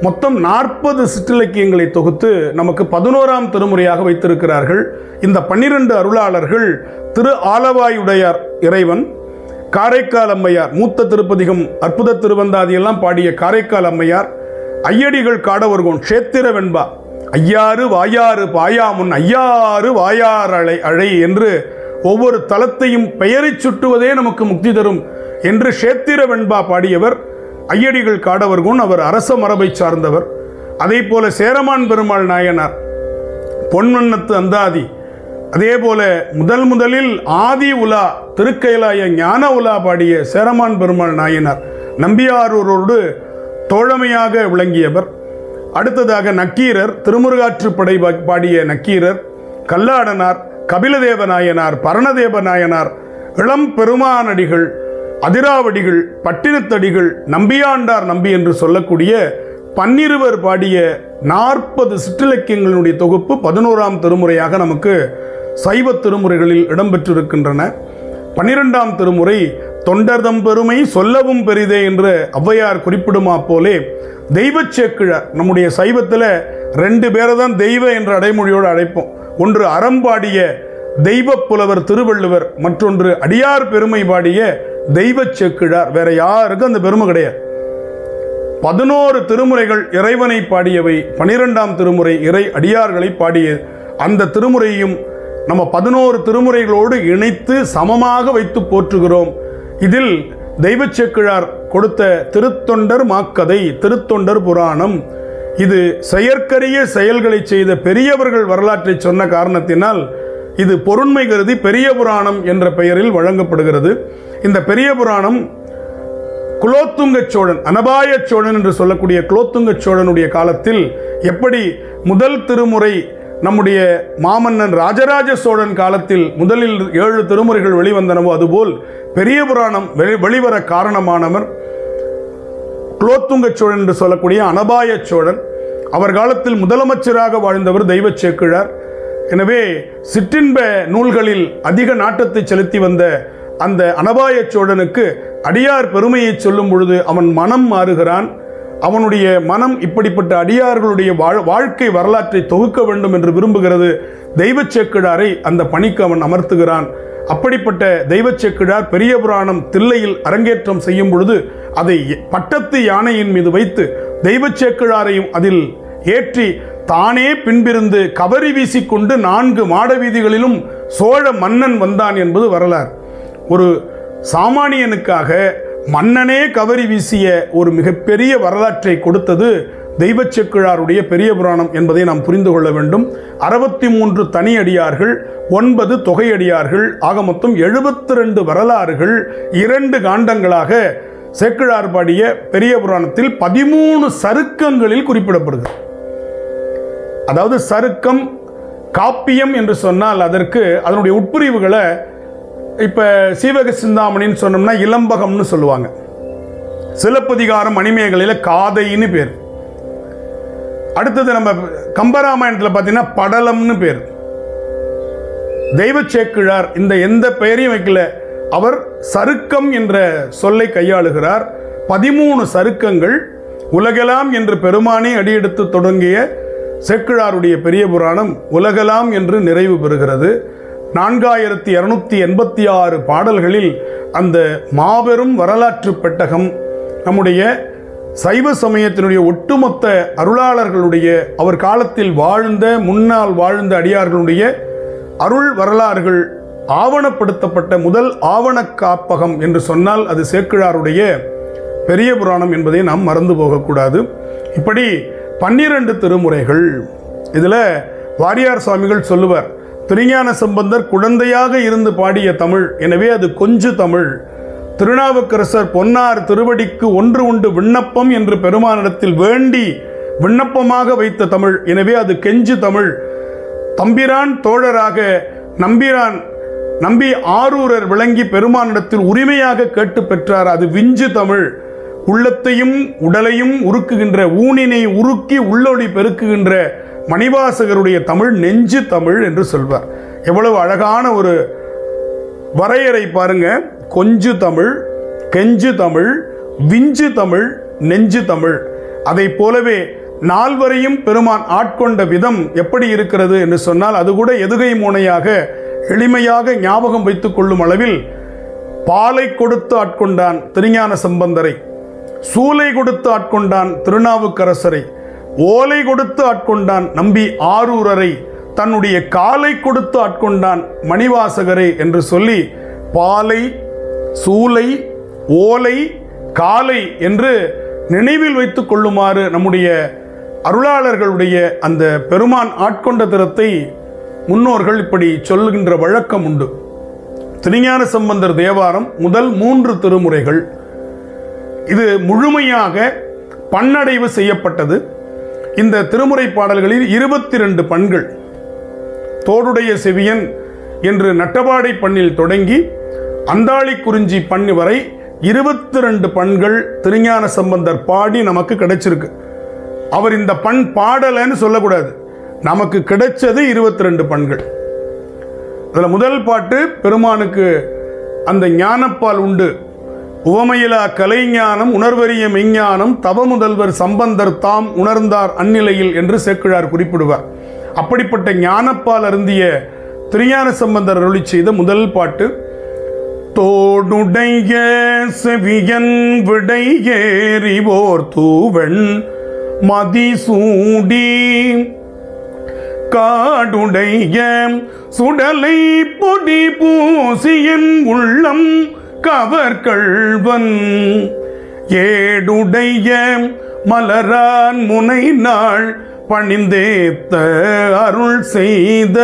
[SPEAKER 1] மொத்தம் 40 சிற்றிலக்கியங்களை தொகுத்து நமக்கு 11ஆம் திருமுறையாக வைத்திருக்கிறார்கள். இந்த 12 அருளாளர்கள் திரு ஆலவாயுடையார் இறைவன், காரைக்கால் அம்மையார், மூத்த திருப்பதிகம், அற்புத திருவந்தாதி எல்லாம் பாடிய காரைக்கால் அம்மையார், ஐயடிகள் காடவர்கோன், க்ஷேத்திர வெண்பா, ஐயாறு வாயாறு பாயாமுன் ஐயாறு வாயார் அழை என்று ஒவ்வொரு தலத்தையும் பெயரை சுட்டுவதே நமக்கு முக்தி தரும் என்று க்ஷேத்திர வெண்பா பாடியவர் ஐயடிகள் காடவர்கோன். அவர் அரச மரபை சார்ந்தவர். அதே போல சேரமான் பெருமாள் நாயனார், பொன்வண்ணத்து அந்தாதி. அதே போல முதலில் ஆதி உலா திருக்கைலாய ஞான உலா பாடிய சேரமான் பெருமாள் நாயனார் நம்பியாரூரோடு தோழமையாக விளங்கியவர். அடுத்ததாக நக்கீரர், திருமுருகாற்றுப்படை பாடிய நக்கீரர், கல்லாடனார், கபிலதேவ நாயனார், பரணதேவ நாயனார், இளம் பெருமானடிகள், அதிராவடிகள், பட்டினத்தடிகள், நம்பியாண்டார் நம்பி என்று சொல்லக்கூடிய 12 பாடிய 40 சிற்றிலக்கியங்களுடைய தொகுப்பு 11ஆம் திருமுறையாக நமக்கு சைவ திருமுறைகளில் இடம்பெற்றிருக்கின்றன. 12ஆம் திருமுறை தொண்டர்தம் பெருமை சொல்லவும் பெரிதே என்று ஔவையார் குறிப்பிடுமா போலே தெய்வச் சேக்கிழார். நம்முடைய சைவத்தில் 2 பேரை தான் தெய்வ என்ற அடைமொழியோடு அழைப்போம். ஒன்று அறம்பாடிய தெய்வ புலவர் திருவள்ளுவர், மற்றொன்று அடியார் பெருமை பாடிய தெய்வச் சேக்கிழார். வேற யாருக்கும் அந்த பெருமை கிடையாது. 11 திருமுறைகள் இறைவனை பாடியவை, 12ஆம் திருமுறை இறை அடியார்களை பாடிய அந்த திருமுறையும் நம்ம 11 திருமுறைகளோடு இணைத்து சமமாக வைத்து போற்றுகிறோம். இதில் தெய்வச் சேக்கிழார் கொடுத்த திருத்தொண்டர் மாக்கதை, திருத்தொண்டர் புராணம், இது செயற்கரிய செயல்களை செய்த பெரியவர்கள் வரலாற்றை சொன்ன காரணத்தினால் இது பொருண்மை கருதி பெரிய புராணம் என்ற பெயரில் வழங்கப்படுகிறது. இந்த பெரிய புராணம் குலோத்துங்க சோழன், அனபாய சோழன் என்று சொல்லக்கூடிய குலோத்துங்க சோழனுடைய காலத்தில் எப்படி முதல் திருமுறை நம்முடைய மாமன்னன் ராஜராஜ சோழன் காலத்தில் முதலில் 7 திருமுறைகள் வெளிவந்தனவோ அதுபோல் பெரிய புராணம் வெளிவர காரணமானவர் குலோத்துங்க சோழன் என்று சொல்லக்கூடிய அனபாய சோழன். அவர் காலத்தில் முதலமைச்சராக வாழ்ந்தவர் தெய்வச் சேக்கிழார். எனவே சிற்றின்ப நூல்களில் அதிக நாட்டத்தை செலுத்தி வந்த அந்த அனபாய சோழனுக்கு அடியார் பெருமையை சொல்லும் பொழுது அவன் மனம் மாறுகிறான். அவனுடைய மனம் இப்படிப்பட்ட அடியார்களுடைய வாழ்க்கை வரலாற்றை தொகுக்க வேண்டும் என்று விரும்புகிறது. தெய்வச் சேக்கிழாரை அந்த பணிக்கு அவன் அமர்த்துகிறான். அப்படிப்பட்ட தெய்வச் சேக்கிழார் பெரிய புராணம் தில்லையில் அரங்கேற்றம் செய்யும் பொழுது அதை பட்டத்து யானையின் மீது வைத்து தெய்வச் சேக்கிழாரையும் அதில் ஏற்றி தானே பின்பிருந்து கவரி வீசிக்கொண்டு 4 மாட வீதிகளிலும் சோழ மன்னன் வந்தான் என்பது வரலாறு. ஒரு சாமானியனுக்காக மன்னனே கவரி வீசிய ஒரு மிகப்பெரிய வரலாற்றை கொடுத்தது தெய்வச் சேக்கிழாருடைய பெரிய புராணம் என்பதை நாம் புரிந்து கொள்ள வேண்டும். 63 தனி அடியார்கள், 9 தொகையடியார்கள், ஆக மொத்தம் 72 வரலாறுகள் 2 காண்டங்களாக சேக்கிழார் பாடிய பெரிய புராணத்தில் 13 சருக்கங்களில் குறிப்பிடப்படுகிறது. அதாவது சருக்கம் காப்பியம் என்று சொன்னால் அதற்கு அதனுடைய உட்பிரிவுகளை இப்போ சீவக சிந்தாமணின்னு சொன்னோம்னா இளம்பகம்னு சொல்லுவாங்க. சிலப்பதிகாரம் மணிமேகலையில் காதைன்னு பேர். அடுத்தது நம்ம கம்பராமாயணத்தில் பார்த்தீங்கன்னா படலம்னு பேர். தெய்வச் சேக்கிழார் இந்த எந்த பெயரையும் வைக்கல, அவர் சருக்கம் என்ற சொல்லை கையாளுகிறார். 13 சருக்கங்கள் உலகெல்லாம் என்று பெருமானே அடியெடுத்து தொடங்கிய சேக்கிழாருடைய பெரிய புராணம் உலகெல்லாம் என்று நிறைவு பெறுகிறது. 4286 பாடல்களில் அந்த மாபெரும் வரலாற்று பெட்டகம் நம்முடைய சைவ சமயத்தினுடைய ஒட்டுமொத்த அருளாளர்களுடைய அவர் காலத்தில் வாழ்ந்த முன்னால் வாழ்ந்த அடியார்களுடைய அருள் வரலாறுகள் ஆவணப்படுத்தப்பட்ட முதல் ஆவண காப்பகம் என்று சொன்னால் அது சேக்கிழாருடைய பெரிய புராணம் என்பதை நாம் மறந்து போகக்கூடாது. இப்படி 12 திருமுறைகள். இதில் வாரியார் சுவாமிகள் சொல்லுவார், திருஞான சம்பந்தர் குழந்தையாக இருந்து பாடிய தமிழ், எனவே அது கொஞ்சு தமிழ். திருநாவுக்கரசர் பொன்னார் திருவடிக்கு ஒன்று உண்டு விண்ணப்பம் என்று பெருமானிடத்தில் வேண்டி விண்ணப்பமாக வைத்த தமிழ், எனவே அது கெஞ்சு தமிழ். தம்பிரான் தோழராக நம்பி ஆரூரர் விளங்கி பெருமானிடத்தில் உரிமையாக கேட்டு பெற்றார், அது விஞ்சு தமிழ். உள்ளத்தையும் உடலையும் உருக்குகின்ற, ஊனினை உருக்கி உள்ளொளி பெருக்குகின்ற மணிவாசகருடைய தமிழ் நெஞ்சு தமிழ் என்று சொல்வார். எவ்வளவு அழகான ஒரு வரையறை பாருங்க. கொஞ்சு தமிழ், கெஞ்சு தமிழ், விஞ்சு தமிழ், நெஞ்சு தமிழ். அதை போலவே நால்வரையும் பெருமான் ஆட்கொண்ட விதம் எப்படி இருக்கிறது என்று சொன்னால், அது கூட எதுகை மோனையாக எளிமையாக ஞாபகம் வைத்துக் கொள்ளும் அளவில் பாலை கொடுத்து ஆட்கொண்டான் திருஞான சம்பந்தரை, சூலை கொடுத்து ஆட்கொண்டான் திருநாவுக்கரசரை, ஓலை கொடுத்து ஆட்கொண்டான் நம்பி ஆரூரரை, தன்னுடைய காலை கொடுத்து ஆட்கொண்டான் மணிவாசகரை என்று சொல்லி பாலை, சூலை, ஓலை, காலை என்று நினைவில் வைத்துக் கொள்ளுமாறு நம்முடைய அருளாளர்களுடைய அந்த பெருமான் ஆட்கொண்ட திறத்தை முன்னோர்கள் இப்படி சொல்லுகின்ற வழக்கம் உண்டு. திருஞான சம்பந்தர் தேவாரம் முதல் 3 திருமுறைகள். இது முழுமையாக பன்னடைவு செய்யப்பட்டது. இந்த திருமுறை பாடல்களில் 22 பண்கள், தோடுடைய செவியன் என்று நட்டபாடை பண்ணில் தொடங்கி அந்தாளி குறிஞ்சி பண்ணு வரை 22 பண்கள் திருஞான சம்பந்தர் பாடி நமக்கு கிடைச்சிருக்கு. அவர் இந்த பண் பாடலன்னு சொல்லக்கூடாது, நமக்கு கிடைச்சது 22 பண்கள். அதில் முதல் பாட்டு பெருமானுக்கு அந்த ஞானப்பால் உண்டு, உவமையிலா கலைஞானம் உணர்வறிய மெஞ்ஞானம் தவ முதல்வர் சம்பந்தர் தாம் உணர்ந்தார் அந்நிலையில் என்று சேக்கிழார் குறிப்பிடுவார். அப்படிப்பட்ட ஞானப்பால் அருந்திய திருஞான சம்பந்தர் அருளி செய்த முதல் பாட்டு, தோடுடைய செவியன் விடை ஏறிவோர் தூவன் மதிசூடி காடுடைய சுடலை பொடி பூசியன் உள்ளம் கவர்கள்வன் ஏடுடைய மலரான் முனை நாள் பணிந்தேத்த அருள் செய்த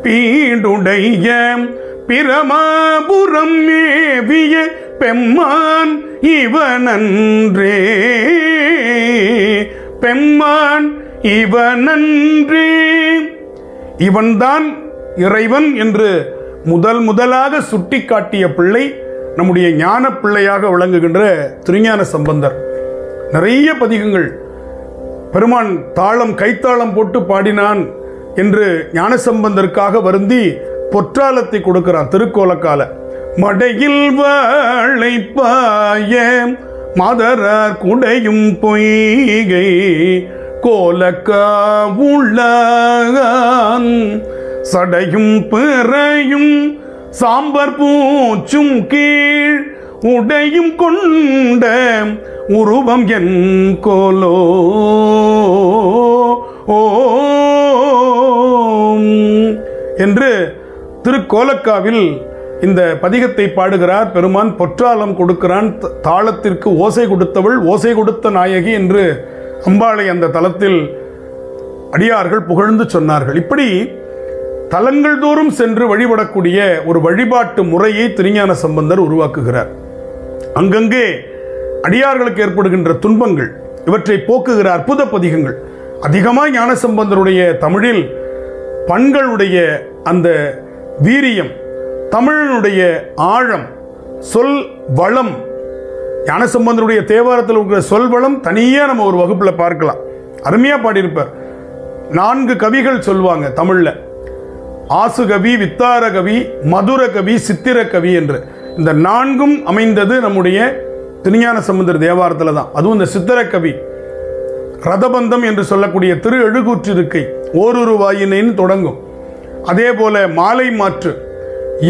[SPEAKER 1] பீடுடைய பிரமாபுரம் மேவிய பெம்மான் இவனன்றே, பெம்மான் இவனன்றே. இவன்தான் இறைவன் என்று முதலாக சுட்டிக்காட்டிய பிள்ளை நம்முடைய ஞான பிள்ளையாக விளங்குகின்ற திருஞான சம்பந்தர். நிறைய பதிகங்கள் பெருமான் தாளம் கைத்தாளம் போட்டு பாடினான் என்று ஞானசம்பந்தருக்காக வருந்தி பொற்றாலத்தை கொடுக்கிறான் திருக்கோலக்கால. மடையில் வாழைப்பாய மதரார் குடையும் பொய்கை கோலக்காவுள்ளான் சடையும் பிறையும் சாம்பர் பூச்சும் கீழ் உடையும் கொண்ட உருவம் என் கோலோ என்று திருக்கோலக்காவில் இந்த பதிகத்தை பாடுகிறார் பெருமான். பொற்றாலம் கொடுக்கிறான், தாளத்திற்கு ஓசை கொடுத்தவள் ஓசை கொடுத்த நாயகி என்று அம்பாளை அந்த தலத்தில் அடியார்கள் புகழ்ந்து சொன்னார்கள். இப்படி தலங்கள் தோறும் சென்று வழிபடக்கூடிய ஒரு வழிபாட்டு முறையை திருஞான சம்பந்தர் உருவாக்குகிறார். அங்கங்கே அடியார்களுக்கு ஏற்படுகின்ற துன்பங்கள் இவற்றை போக்குகிற அற்புத பதிகங்கள் அதிகமாக ஞானசம்பந்தருடைய தமிழில் பண்களுடைய அந்த வீரியம், தமிழனுடைய ஆழம், சொல் வளம், ஞானசம்பந்தருடைய தேவாரத்தில் இருக்கிற சொல் வளம் தனியாக நம்ம ஒரு வகுப்பில் பார்க்கலாம். அருமையாக பாடியிருப்பார். 4 கவிகள் சொல்லுவாங்க தமிழில், ஆசுகவி, வித்தாரகவி, மதுரகவி, சித்திரக்கவி என்று. இந்த 4ம் அமைந்தது நம்முடைய திருஞான சம்பந்தர் தேவாரத்தில் தான். அதுவும் இந்த சித்திரக்கவி ரதபந்தம் என்று சொல்லக்கூடிய திரு எழுகூற்றிருக்கை ஓரொரு வாயினைன்னு தொடங்கும். அதே போல மாலை மாற்று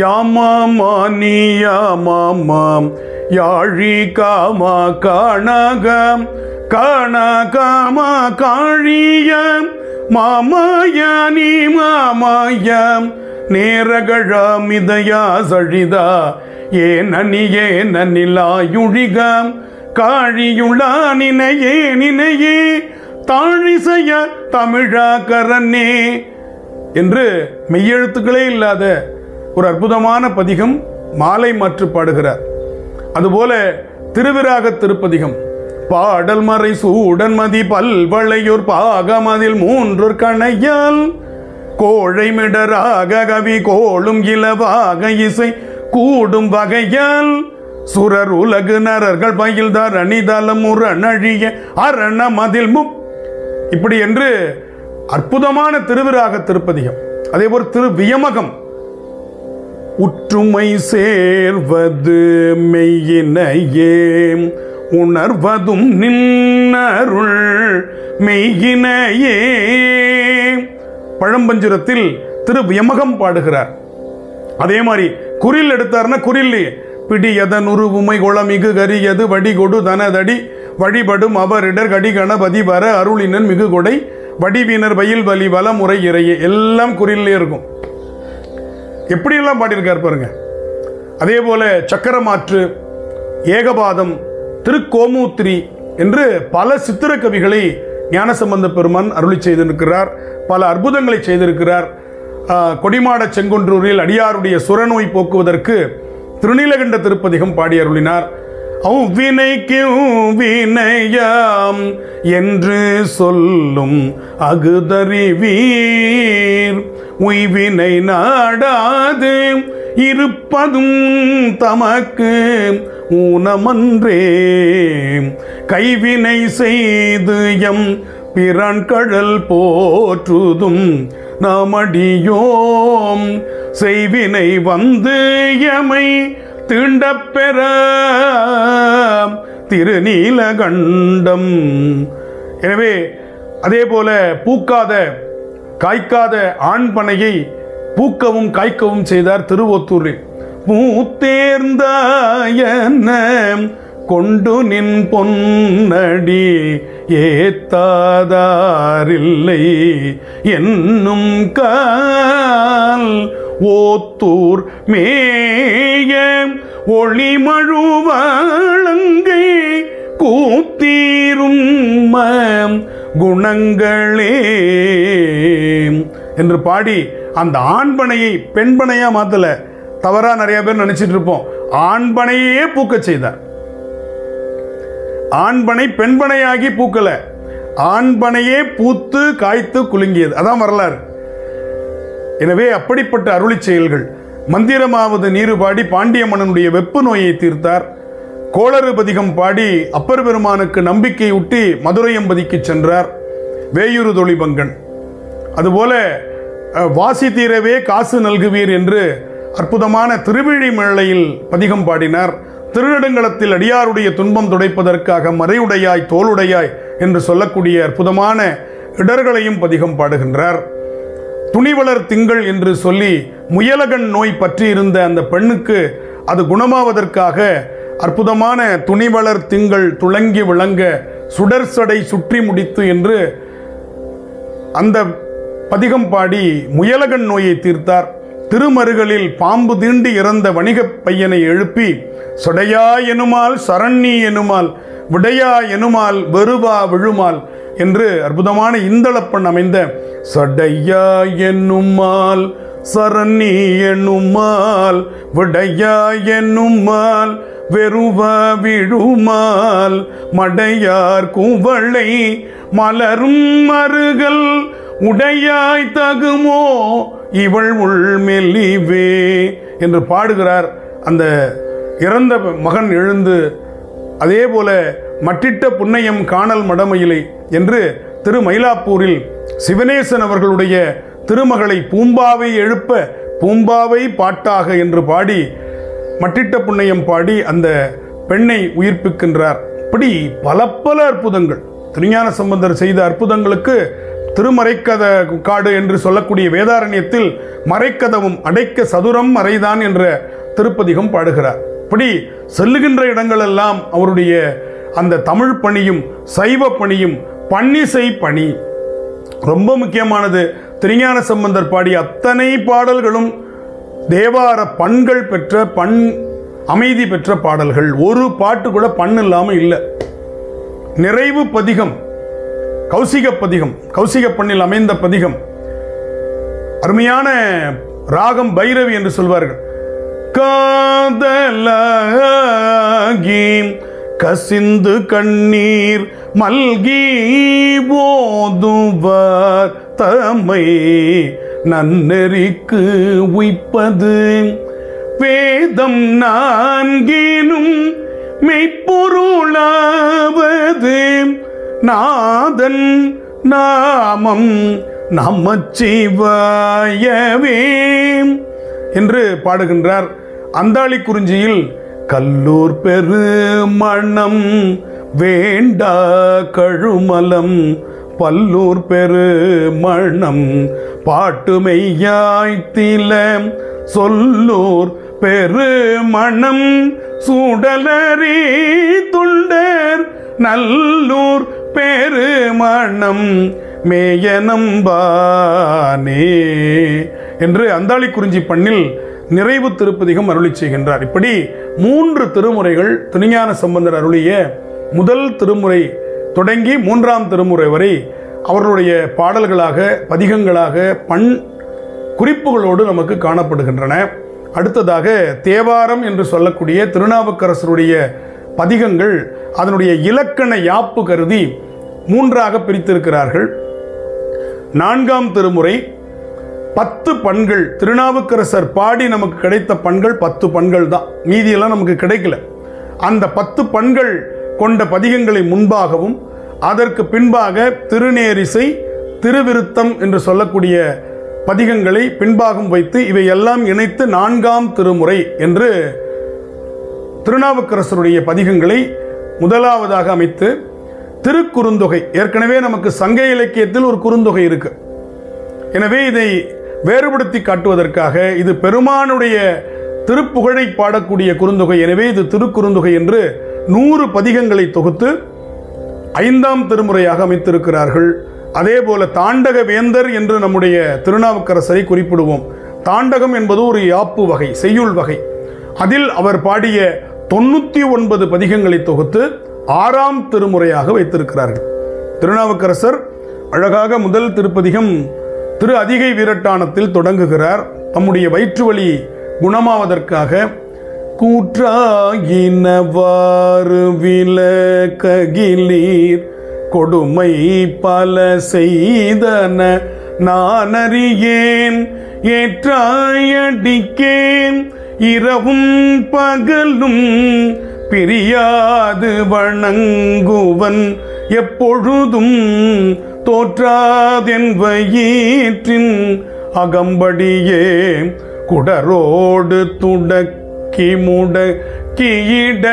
[SPEAKER 1] யாமாமானி யாமாமாம் யாழி காமா காணாகம் காணாகாமா காழியம் மாமாயானி மாமாயம் நேரகழாமிதயா சழிதா ஏனனியே நனிலாயுழிகம் காழியுளா நினையே நினையே தாழிசைய தமிழாகரனே என்று மெய்யெழுத்துக்களே இல்லாத ஒரு அற்புதமான பதிகம் மாலை மாற்று பாடுகிறார். அதுபோல திருவிராக திருப்பதிகம் பாடல் மறை சூடன்மதி பல்வளையோர் பாகமதில் 3 கணையால் கோழைமிடராக கவி கோளும் இலவாக இசை கூடும் வகையால் சுரர் உலகு நரர்கள் பயில்தார் அணிதலம் முரணழிய அரண மதில் இப்படி என்று அற்புதமான திருவிராக திருப்பதிகம். அதே போல் திரு வியமகம் உற்றுமை சேர்வது மெய்யினையே உணர்வதும் நின்னருள் மெய்யினையே பழம்பஞ்சுரத்தில் திரு வியமகம் பாடுகிறார். அதே மாதிரி குறில் எடுத்தார்னா குறில்லையே பிடியதன் உருவுமை குளமிகு கரியது வடிகொடு தனதடி வழிபடும் அவரிடர் கடி கணபதி வர அருளினன் மிகு கொடை வடிவினர் வயல் வலி வலமுறை இறையே எல்லாம் குறில்லே இருக்கும். எப்படியெல்லாம் பாடியிருக்கார் பாருங்க. அதே போல சக்கரமாற்று, ஏகபாதம், திருக்கோமூத்திரி என்று பல சித்திர கவிகளை ஞானசம்பந்த பெருமான் அருளி செய்திருக்கிறார். பல அற்புதங்களை செய்திருக்கிறார். கொடிமாட செங்குன்றூரில் அடியாருடைய சுரநோய் போக்குவதற்கு திருநீலகண்ட திருப்பதிகம் பாடி அருளினார். அவ்வினைக்கு வினையாம் என்று சொல்லும் அகுதறிவீர் உய்வினை நாடாது இருப்பதும் தமக்கு ஊனமன்றே கைவினை செய்து எம் பிரான் கடல் போற்றுதும் நாமடியோம் செய்வினை வந்து எமை தீண்டப்பெற திருநீலகண்டம். எனவே அதே போல பூக்காத காய்க்காத ஆண் பனையை பூக்கவும் காய்க்கவும் செய்தார் திருவொத்தூரில். பூத்தேர்ந்தாயன கொண்டு நின் பொன்னடி ஏத்தாதாரில்லை என்னும் கால் ஓத்தூர் மேய ஒளிமழுவாளங்கை கூத்தீரும் குணங்களே என்று பாடி அந்த ஆண்பனையை பெண்பனையா மாத்தல. தவறா நிறைய பேர் நினைச்சிட்டு இருப்போம். ஆண்பனையே பூக்க செய்தார். ஆண்பனை பெண்பனையாகி பூக்கல, ஆண்பனையே பூத்து காய்த்து குலுங்கியது. அதான் வரலாறு. எனவே அப்படிப்பட்ட அருளி செயல்கள். மந்திரமாவது நீரு பாடி பாண்டிய மன்னனுடைய வெப்பு நோயை தீர்த்தார். கோளறு பதிகம் பாடி அப்பர் பெருமானுக்கு நம்பிக்கை ஊட்டி மதுரையம்பதிக்கு சென்றார் வேயூரு தொழிபங்கன். அதுபோல வாசி தீரவே காசு நல்குவீர் என்று அற்புதமான திருவிழிமேளையில் பதிகம் பாடினார். திருநெடுங்களத்தில் அடியாருடைய துன்பம் துடைப்பதற்காக மறையுடையாய் தோளுடையாய் என்று சொல்லக்கூடிய அற்புதமான இடர்களையும் பதிகம் பாடுகின்றார். துணிவளர் திங்கள் என்று சொல்லி முயலகன் நோய் பற்றி இருந்த அந்த பெண்ணுக்கு அது குணமாவதற்காக அற்புதமான துணிவளர் திங்கள் துளங்கி விளங்க சுடர்சடை சுற்றி முடித்து என்று அந்த பதிகம் பாடி முயலகன் நோயை தீர்த்தார். திருமருகளில் பாம்பு தீண்டி இறந்த வணிகப் பையனை எழுப்பி சொடையா எனுமால் சரண்ணி எனுமால் விடையா எனுமால் வெறுவா விழுமால் என்று அற்புதமான இந்தளப்பன் அமைந்த சடையா என்னுமால் சரண்ணி எனுமால் விடையா என்னுமால் வெறுவா விழுமால் மடையார் குவளை மலரும் மருகல் உடையாய் தகுமோ இவள் உள்மெல்லிவே என்று பாடுகிறார். அந்த இறந்த மகன் எழுந்து அதே போல மட்டிட்ட புன்னையம் காணல் மடமயிலை என்று திரு மயிலாப்பூரில் சிவனேசன் அவர்களுடைய திருமகளை பூம்பாவை எழுப்ப பூம்பாவை பாட்டாக என்று பாடி மட்டிட்ட புன்னையம் பாடி அந்த பெண்ணை உயிர்ப்பிக்கின்றார். இப்படி பல பல அற்புதங்கள் திருஞான சம்பந்தர் செய்த அற்புதங்களுக்கு திருமறைக்கத காடு என்று சொல்லக்கூடிய வேதாரண்யத்தில் மறைக்கதவும் அடைக்க சதுரம் மறைதான் என்ற திருப்பதிகம் பாடுகிறார். இப்படி செல்லுகின்ற இடங்களெல்லாம் அவருடைய அந்த தமிழ் பணியும் சைவ பணியும் பன்னிசை பணி ரொம்ப முக்கியமானது. திருஞான சம்பந்தர் பாடிய அத்தனை பாடல்களும் தேவார பண்கள் பெற்ற பண் அமைதி பெற்ற பாடல்கள். ஒரு பாட்டு கூட பண் இல்லாமல் இல்லை. நிறைவு பதிகம் கௌசிக பதிகம், கௌசிக பண்ணில் அமைந்த பதிகம். அருமையான ராகம் பைரவி என்று சொல்வார்கள். காதலாகி கசிந்து கண்ணீர் மல்கி போதுவர் தம்மை நன்னெறிக்கு உய்ப்பது வேதம் நான்கினும் மெய்ப்பொருளாவது நாதன் நாமம் நமச்சிவாயவே என்று பாடுகின்றார். அந்தாளி குறிஞ்சியில் கல்லூர் பெருமணம் வேண்டா கழுமலம் பல்லூர் பெருமணம் பாட்டுமெய்யாய்த்தில சொல்லூர் பெருமணம் சூடலரி துண்டர் நல்லூர் பெருமணம் மேயனம்பானே என்று அந்தாளி குறிஞ்சி பண்ணில் நிறைவு திருப்பதிகம் அருளி செய்கின்றார். இப்படி 3 திருமுறைகள் திருஞான சம்பந்தர் அருளிய முதல் திருமுறை தொடங்கி 3ஆம் திருமுறை வரை அவர்களுடைய பாடல்களாக பதிகங்களாக பண் குறிப்புகளோடு நமக்கு காணப்படுகின்றன. அடுத்ததாக தேவாரம் என்று சொல்லக்கூடிய திருநாவுக்கரசருடைய பதிகங்கள் அதனுடைய இலக்கண யாப்பு கருதி 3ஆக பிரித்திருக்கிறார்கள். 4ஆம் திருமுறை 10 பண்கள். திருநாவுக்கரசர் பாடி நமக்கு கிடைத்த பண்கள் 10 பண்கள் தான், மீதியெல்லாம் நமக்கு கிடைக்கல. அந்த 10 பண்கள் கொண்ட பதிகங்களை முன்பாகவும் அதற்கு பின்பாக திருநேரிசை திருவிருத்தம் என்று சொல்லக்கூடிய பதிகங்களை பின்பாகம் வைத்து இவையெல்லாம் இணைத்து 4ஆம் திருமுறை என்று திருநாவுக்கரசருடைய பதிகங்களை முதலாவதாக அமைத்து திருக்குறுந்தொகை, ஏற்கனவே நமக்கு சங்க இலக்கியத்தில் ஒரு குறுந்தொகை இருக்கு. எனவே இதை வேறுபடுத்தி காட்டுவதற்காக இது பெருமானுடைய திருப்புகழை பாடக்கூடிய குறுந்தொகை, எனவே இது திருக்குறுந்தொகை என்று 100 பதிகங்களை தொகுத்து 5ஆம் திருமுறையாக அமைத்திருக்கிறார்கள். அதே போல தாண்டக வேந்தர் என்று நம்முடைய திருநாவுக்கரசரை குறிப்பிடுவோம். தாண்டகம் என்பது ஒரு யாப்பு வகை, செய்யுள் வகை. அதில் அவர் பாடிய 99 பதிகங்களை தொகுத்து 6ஆம் திருமுறையாக வைத்திருக்கிறார்கள். திருநாவுக்கரசர் அழகாக முதல் திருப்பதிகம் திரு அதிகை வீரட்டானத்தில் தொடங்குகிறார். தம்முடைய வயிற்று வலி குணமாவதற்காக கூற்றாயினவாறு விலககிலீர் கொடுமை பல செய்தன நான் அறியேன் ஏற்றாயடிக்கேன் இரவும் பகலும் பிரியாது வணங்குவன் எப்பொழுதும் தோற்றாதென் வயிற்றின் அகம்படியே குடரோடு துடக்கி முடக்கியிட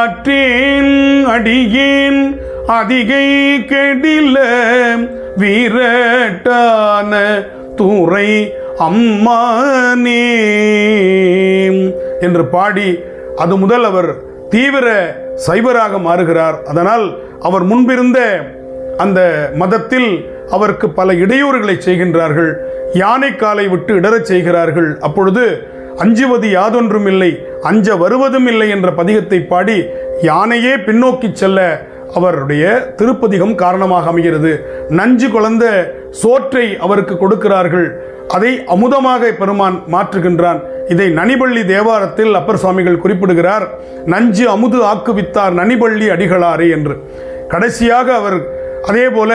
[SPEAKER 1] ஆற்றேன் அடியேன் அதிகை கெடில வீரட்டான துறை அம்மானே என்று பாடி அது முதல் அவர் தீவிர சைவராக மாறுகிறார். அதனால் அவர் முன்பிருந்த அந்த மதத்தில் அவருக்கு பல இடையூறுகளை செய்கின்றார்கள். யானை காலை விட்டு இடறச் செய்கிறார்கள். அப்பொழுது அஞ்சுவது யாதொன்றும் இல்லை, அஞ்ச வருவதும் இல்லை என்ற பதிகத்தை பாடி யானையே பின்னோக்கி செல்ல அவருடைய திருப்பதிகம் காரணமாக அமைகிறது. நஞ்சு குழந்த சோற்றை அவருக்கு கொடுக்கிறார்கள், அதை அமுதமாக பெருமான் மாற்றுகின்றான். இதை நனிபள்ளி தேவாரத்தில் அப்பர் சுவாமிகள் குறிப்பிடுகிறார். நஞ்சு அமுது ஆக்குவித்தார் நனிபள்ளி அடிகளாரே என்று. கடைசியாக அவர் அதே போல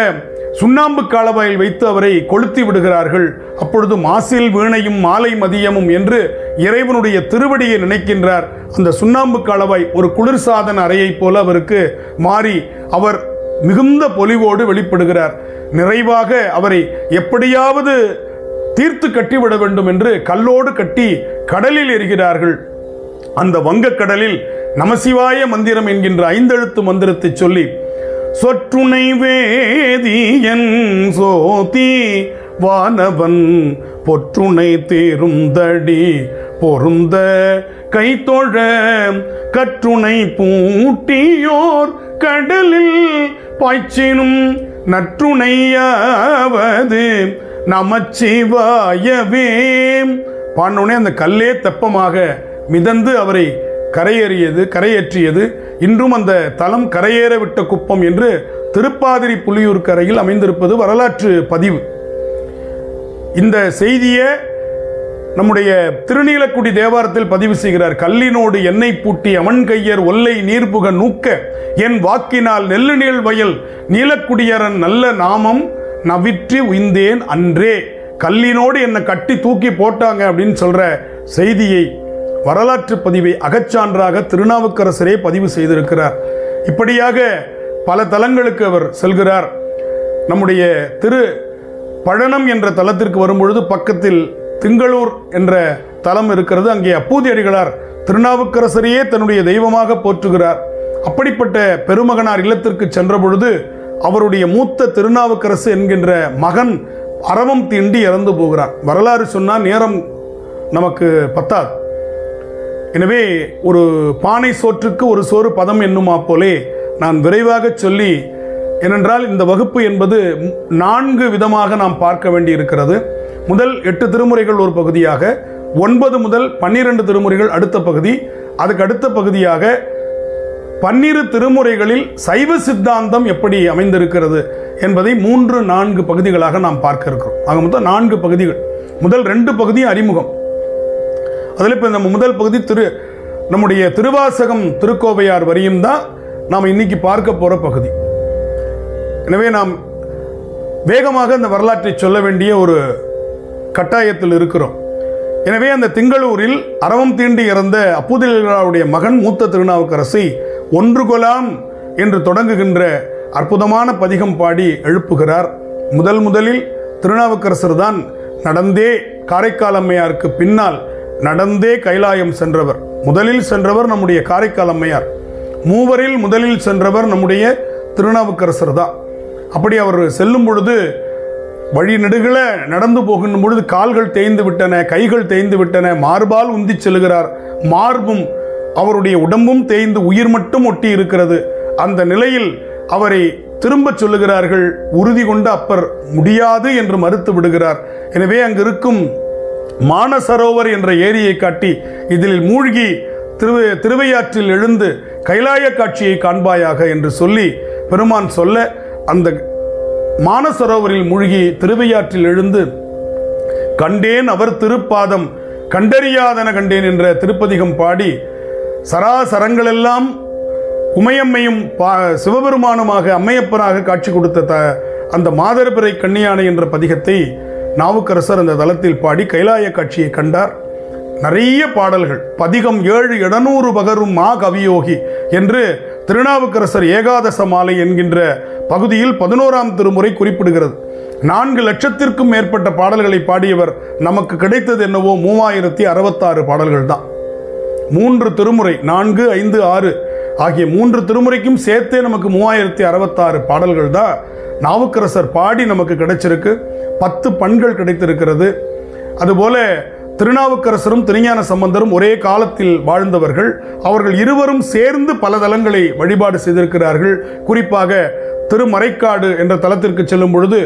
[SPEAKER 1] சுண்ணாம்பு காலவாயில் வைத்து அவரை கொளுத்தி விடுகிறார்கள். அப்பொழுது மாசில் வீணையும் மாலை மதியமும் என்று இறைவனுடைய திருவடியை நினைக்கின்றார். அந்த சுண்ணாம்பு காலவாய் ஒரு குளிர்சாதன அறையை போல அவருக்கு மாறி அவர் மிகுந்த பொலிவோடு வெளிப்படுகிறார். நிறைவாக அவரை எப்படியாவது தீர்த்து கட்டிவிட வேண்டும் என்று கல்லோடு கட்டி கடலில் எறிகிறார்கள். அந்த வங்கக்கடலில் நமசிவாய மந்திரம் என்கின்ற 5 எழுத்து மந்திரத்தை சொல்லி சொற்றுணை வேதியன் சோதி வானவன் பொற்றுணை தேருந்தடி பொருந்த கைத்தொழ கற்றுணை பூட்டியோர் கடலில் பாய்ச்சினும் நற்றுணையாவது நமச்சிவாயவே. பாண்டோனே அந்த கல்லே தெப்பமாக மிதந்து அவரை கரையேற்றியது. இன்றும் அந்த தலம் கரையேற விட்ட குப்பம் என்று திருப்பாதிரி புலியூர் கரையில் அமைந்திருப்பது வரலாற்று பதிவு. இந்த செய்தியை நம்முடைய திருநீலக்குடி தேவாரத்தில் பதிவு செய்கிறார். கல்லினோடு எண்ணெய் பூட்டி அவன் கையர் ஒல்லை நீர்புக நூக்க என் வாக்கினால் நெல்லு நீள் வயல் நீலக்குடியரன் நல்ல நாமம் நவிற்றி உய்ந்தேன் அன்றே. கல்லினோடு என்னை கட்டி தூக்கி போட்டாங்க அப்படின்னு சொல்ற செய்தியை, வரலாற்று பதிவை அகச்சான்றாக திருநாவுக்கரசரே பதிவு செய்திருக்கிறார். இப்படியாக பல தலங்களுக்கு அவர் செல்கிறார். நம்முடைய திரு பழனம் என்ற தலத்திற்கு வரும்பொழுது பக்கத்தில் திங்களூர் என்ற தலம் இருக்கிறது. அங்கே அப்பூதி அடிகளார் திருநாவுக்கரசரையே தன்னுடைய தெய்வமாக போற்றுகிறார். அப்படிப்பட்ட பெருமகனார் இல்லத்திற்கு சென்ற பொழுது அவருடைய மூத்த திருநாவுக்கரசு என்கின்ற மகன் அரவம் தீண்டி இறந்து போகிறார். வரலாறு சொன்னால் நேரம் நமக்கு பத்தாது. எனவே ஒரு பானை சோற்றுக்கு ஒரு சோறு பதம் என்னுமா போலே நான் விரைவாக சொல்லி, ஏனென்றால் இந்த வகுப்பு என்பது 4 விதமாக நாம் பார்க்க வேண்டி இருக்கிறது. முதல் 8 திருமுறைகள் ஒரு பகுதியாக, 9 முதல் 12 திருமுறைகள் அடுத்த பகுதி, அதுக்கு அடுத்த பகுதியாக 12 திருமுறைகளில் சைவ சித்தாந்தம் எப்படி அமைந்திருக்கிறது என்பதை 3-4 பகுதிகளாக நாம் பார்க்க இருக்கிறோம். ஆக மொத்தம் 4 பகுதிகள். முதல் 2 பகுதி அறிமுகம். அதில் இப்போ நம்ம முதல் பகுதி நம்முடைய திருவாசகம் திருக்கோவையார் வரியும் தான் நாம் இன்னைக்கு பார்க்க போற பகுதி. எனவே நாம் வேகமாக அந்த வரலாற்றை சொல்ல வேண்டிய ஒரு கட்டாயத்தில் இருக்கிறோம். எனவே அந்த திங்களூரில் அரவம் தீண்டி இறந்த அப்பூதியடிகளாருடைய மகன் மூத்த திருநாவுக்கரசை ஒன்று கொலாம் என்று தொடங்குகின்ற அற்புதமான பதிகம் பாடி எழுப்புகிறார். முதலில் திருநாவுக்கரசர் தான் நடந்தே காரைக்கால் அம்மையாருக்கு பின்னால் நடந்தே கைலாயம் சென்றவர். முதலில் சென்றவர் நம்முடைய காரைக்கால் அம்மையார். மூவரில் முதலில் சென்றவர் நம்முடைய திருநாவுக்கரசர் தான். அப்படி அவர் செல்லும் பொழுது வழி நெடுகள நடந்து போகின்ற பொழுது கால்கள் தேய்ந்து விட்டன, கைகள் தேய்ந்து விட்டன, மார்பால் உந்தி செல்கிறார். மார்பும் அவருடைய உடம்பும் தேய்ந்து உயிர் மட்டும் ஒட்டி இருக்கிறது. அந்த நிலையில் அவரை திரும்ப சொல்லுகிறார்கள். உறுதி கொண்டு அப்பர் முடியாது என்று மறுத்து விடுகிறார். எனவே அங்கு இருக்கும் மானசரோவர் என்ற ஏரியை காட்டி இதில் மூழ்கி திருவையாற்றில் எழுந்து கைலாய காட்சியை காண்பாயாக என்று சொல்லி பெருமான் சொல்ல, அந்த மானசரோவரில் மூழ்கி திருவையாற்றில் எழுந்து கண்டேன் அவர் திருப்பாதம் கண்டறியாதன கண்டேன் என்ற திருப்பதிகம் பாடி சராசரங்களெல்லாம் உமையம்மையும் சிவபெருமானுமாக அம்மையப்பனாக காட்சி கொடுத்த அந்த மாதர்பிறை கண்ணியானை என்ற பதிகத்தை நாவுக்கரசர் அந்த தலத்தில் பாடி கைலாய காட்சியை கண்டார். நிறைய பாடல்கள், பதிகம் 7 700 பகரும் மா கவியோகி என்று திருநாவுக்கரசர் ஏகாதச மாலை என்கின்ற பகுதியில் 11ஆம் திருமுறை குறிப்பிடுகிறது. 4 லட்சத்திற்கும் மேற்பட்ட பாடல்களை பாடியவர். நமக்கு கிடைத்தது என்னவோ 3066 பாடல்கள் தான். 3 திருமுறை 4, 5, 6 ஆகிய 3 திருமுறைக்கும் சேர்த்தே நமக்கு 3066 பாடல்கள் தான் நாவுக்கரசர் பாடி நமக்கு கிடைச்சிருக்கு. 10 பண்கள் கிடைத்திருக்கிறது. அதுபோல திருநாவுக்கரசரும் திருஞான சம்பந்தரும் ஒரே காலத்தில் வாழ்ந்தவர்கள். அவர்கள் இருவரும் சேர்ந்து பல தலங்களை வழிபாடு செய்திருக்கிறார்கள். குறிப்பாக திருமறைக்காடு என்ற தலத்திற்கு செல்லும் பொழுது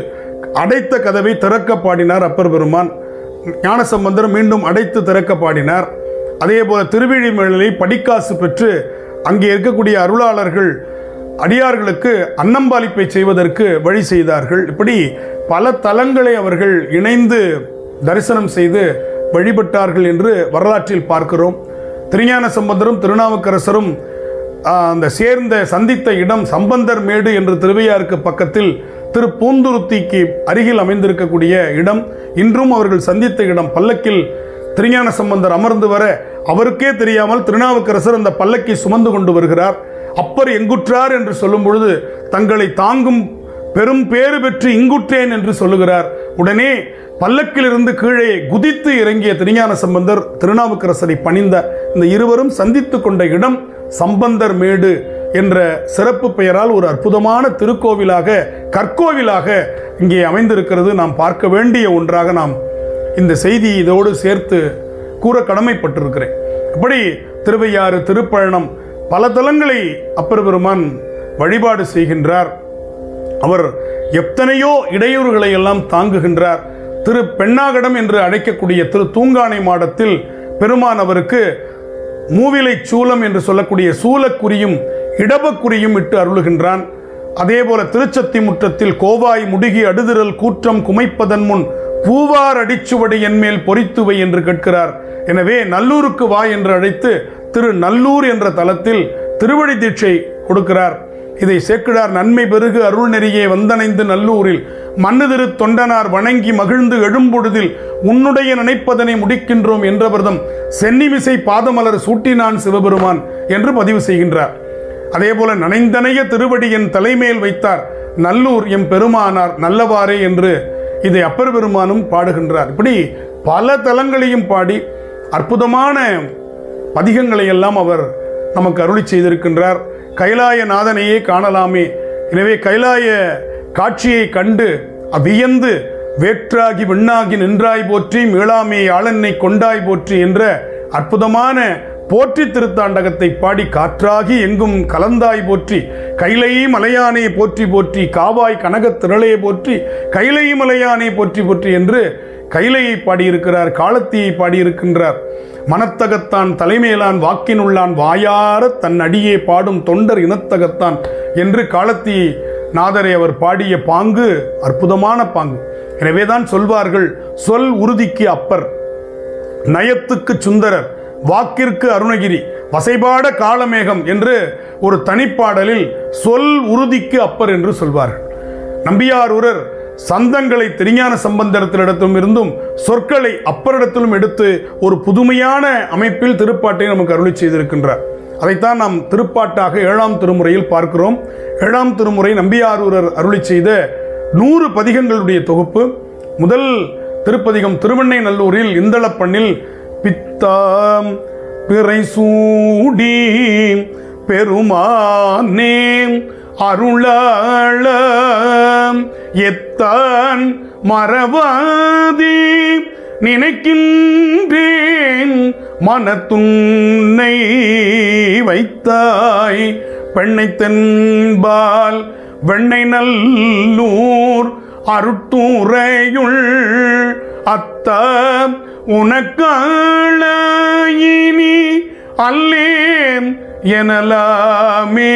[SPEAKER 1] அடைத்த கதவை திறக்க பாடினார் அப்பர் பெருமான். ஞானசம்பந்தர் மீண்டும் அடைத்து திறக்க பாடினார். அதே போல திருவிழிமேளலை படிக்காசு பெற்று அங்கே இருக்கக்கூடிய அருளாளர்கள் அடியார்களுக்கு அன்னம்பாலிப்பை செய்வதற்கு வழி செய்தார்கள். இப்படி பல தலங்களை அவர்கள் இணைந்து தரிசனம் செய்து வழிபட்டார்கள் என்று வரலாற்றில் பார்க்கிறோம். திருஞான சம்பந்தரும் திருநாவுக்கரசரும் அந்த சேர்ந்த சந்தித்த இடம் சம்பந்தர் மேடு என்று திருவையாருக்கு பக்கத்தில் திரு பூந்துருத்திக்கு அருகில் அமைந்திருக்கக்கூடிய இடம். இன்றும் அவர்கள் சந்தித்த இடம். பல்லக்கில் திருஞான சம்பந்தர் அமர்ந்து வர அவருக்கே தெரியாமல் திருநாவுக்கரசர் அந்த பல்லக்கை சுமந்து கொண்டு வருகிறார். அப்பர் எங்குற்றார் என்று சொல்லும் பொழுது தங்களை தாங்கும் பெரும் பேறு பெற்று இங்குற்றேன் என்று சொல்லுகிறார். உடனே பல்லக்கிலிருந்து கீழே குதித்து இறங்கிய திருஞான சம்பந்தர் திருநாவுக்கரசரை பணிந்த இந்த இருவரும் சந்தித்து கொண்ட இடம் சம்பந்தர் மேடு என்ற சிறப்பு பெயரால் ஒரு அற்புதமான திருக்கோவிலாக, கற்கோவிலாக இங்கே அமைந்திருக்கிறது. நாம் பார்க்க வேண்டிய ஒன்றாக நாம் இந்த செய்தி இதோடு சேர்த்து கூற கடமைப்பட்டிருக்கிறேன். இப்படி திருவையாறு, திருப்பழனம் பல தலங்களை அப்பர் பெருமான் வழிபாடு செய்கின்றார். அவர் எத்தனையோ இடையூறுகளை எல்லாம் தாங்குகின்றார். திரு பெண்ணாகடம் என்று அழைக்கக்கூடிய திரு தூங்கானை மாடத்தில் பெருமான் அவருக்கு மூவிலை சூலம் என்று சொல்லக்கூடிய சூலக்குறியும் இடபக்குறியும் இட்டு அருளுகின்றான். அதேபோல திருச்சத்தி முற்றத்தில் கோவாய் முடுகி அடுதிரல் கூற்றம் குமைப்பதன் முன் பூவார் அடிச்சுவடி என்மேல் பொறித்துவை என்று கேட்கிறார். எனவே நல்லூருக்கு வா என்று அழைத்து திரு நல்லூர் என்ற தலத்தில் திருவடி தீட்சை கொடுக்கிறார். இதை சேக்கிழார் நன்மை பெருகு அருள் நெறியே வந்தணைந்து நல்லூரில் மண்ணு திரு தொண்டனார் வணங்கி மகிழ்ந்து எழும்பொழுதில் உன்னுடைய நினைப்பதனை முடிக்கின்றோம் என்றவர்தம் சென்னிமிசை பாதமலர் சூட்டினான் சிவபெருமான் என்று பதிவு செய்கின்றார். அதேபோல நனைந்தனைய திருவடியின் தலைமேல் வைத்தார் நல்லூர் எம் பெருமானார் நல்லவாறே என்று இதை அப்பர் பெருமானும் பாடுகின்றார். இப்படி பல தலங்களையும் பாடி அற்புதமான பதிகங்களை எல்லாம் அவர் நமக்கு அருளி செய்திருக்கின்றார். கைலாய நாதனையே காணலாமே. எனவே கைலாய காட்சியை கண்டு வியந்து வேற்றாகி விண்ணாகி நின்றாய் போற்றி மீளாமே ஆளன்னை கொண்டாய் போற்றி என்ற அற்புதமான போற்றி திருத்தாண்டகத்தை பாடி காற்றாகி எங்கும் கலந்தாய் போற்றி கைலை மலையானே போற்றி போற்றி காவாய் கனகத் திரளே போற்றி கைலை மலையானே போற்றி போற்றி என்று கைலையை பாடியிருக்கிறார். காலத்தியை பாடியிருக்கின்றார். மனத்தகத்தான் தலைமையிலான் வாக்கினுள்ளான் வாயார தன் அடியே பாடும் தொண்டர் இனத்தகத்தான் என்று காலத்தி நாதரை அவர் பாடிய பாங்கு அற்புதமான பாங்கு. எனவேதான் சொல்வார்கள், சொல் உறுதிக்கு அப்பர், நயத்துக்கு சுந்தரர், வாக்கிற்கு அருணகிரி, வசைபாட காலமேகம் என்று ஒரு தனிப்பாடலில் சொல் உறுதிக்கு அப்பர் என்று சொல்வார்கள். நம்பியாரூரர் சந்தங்களை திருஞான சம்பந்தரிடத்திலும் இருந்தும் சொற்களை அப்பரிடத்திலும் எடுத்து ஒரு புதுமையான அமைப்பில் திருப்பாட்டை நமக்கு அருளி செய்திருக்கின்றார். அதைத்தான் நாம் திருப்பாட்டாக 7ஆம் திருமுறையில் பார்க்கிறோம். 7ஆம் திருமுறை நம்பியாரூரர் அருளி செய்த 100 பதிகங்களுடைய தொகுப்பு. முதல் திருப்பதிகம் திருவெண்ணை நல்லூரில் இந்தளப்பண்ணில் பித்தாம் பிறை சூடி பெருமானே அருளாளம் எத்தான் மறவாதே நினைக்கின்றேன் மனத்துன்னை வைத்தாய் பெண்ணை தென்பால் வெண்ணை நல்லூர் அருட்டுரையுள் அத்த உனக்காளாயினி அல்லேன் எனலாமே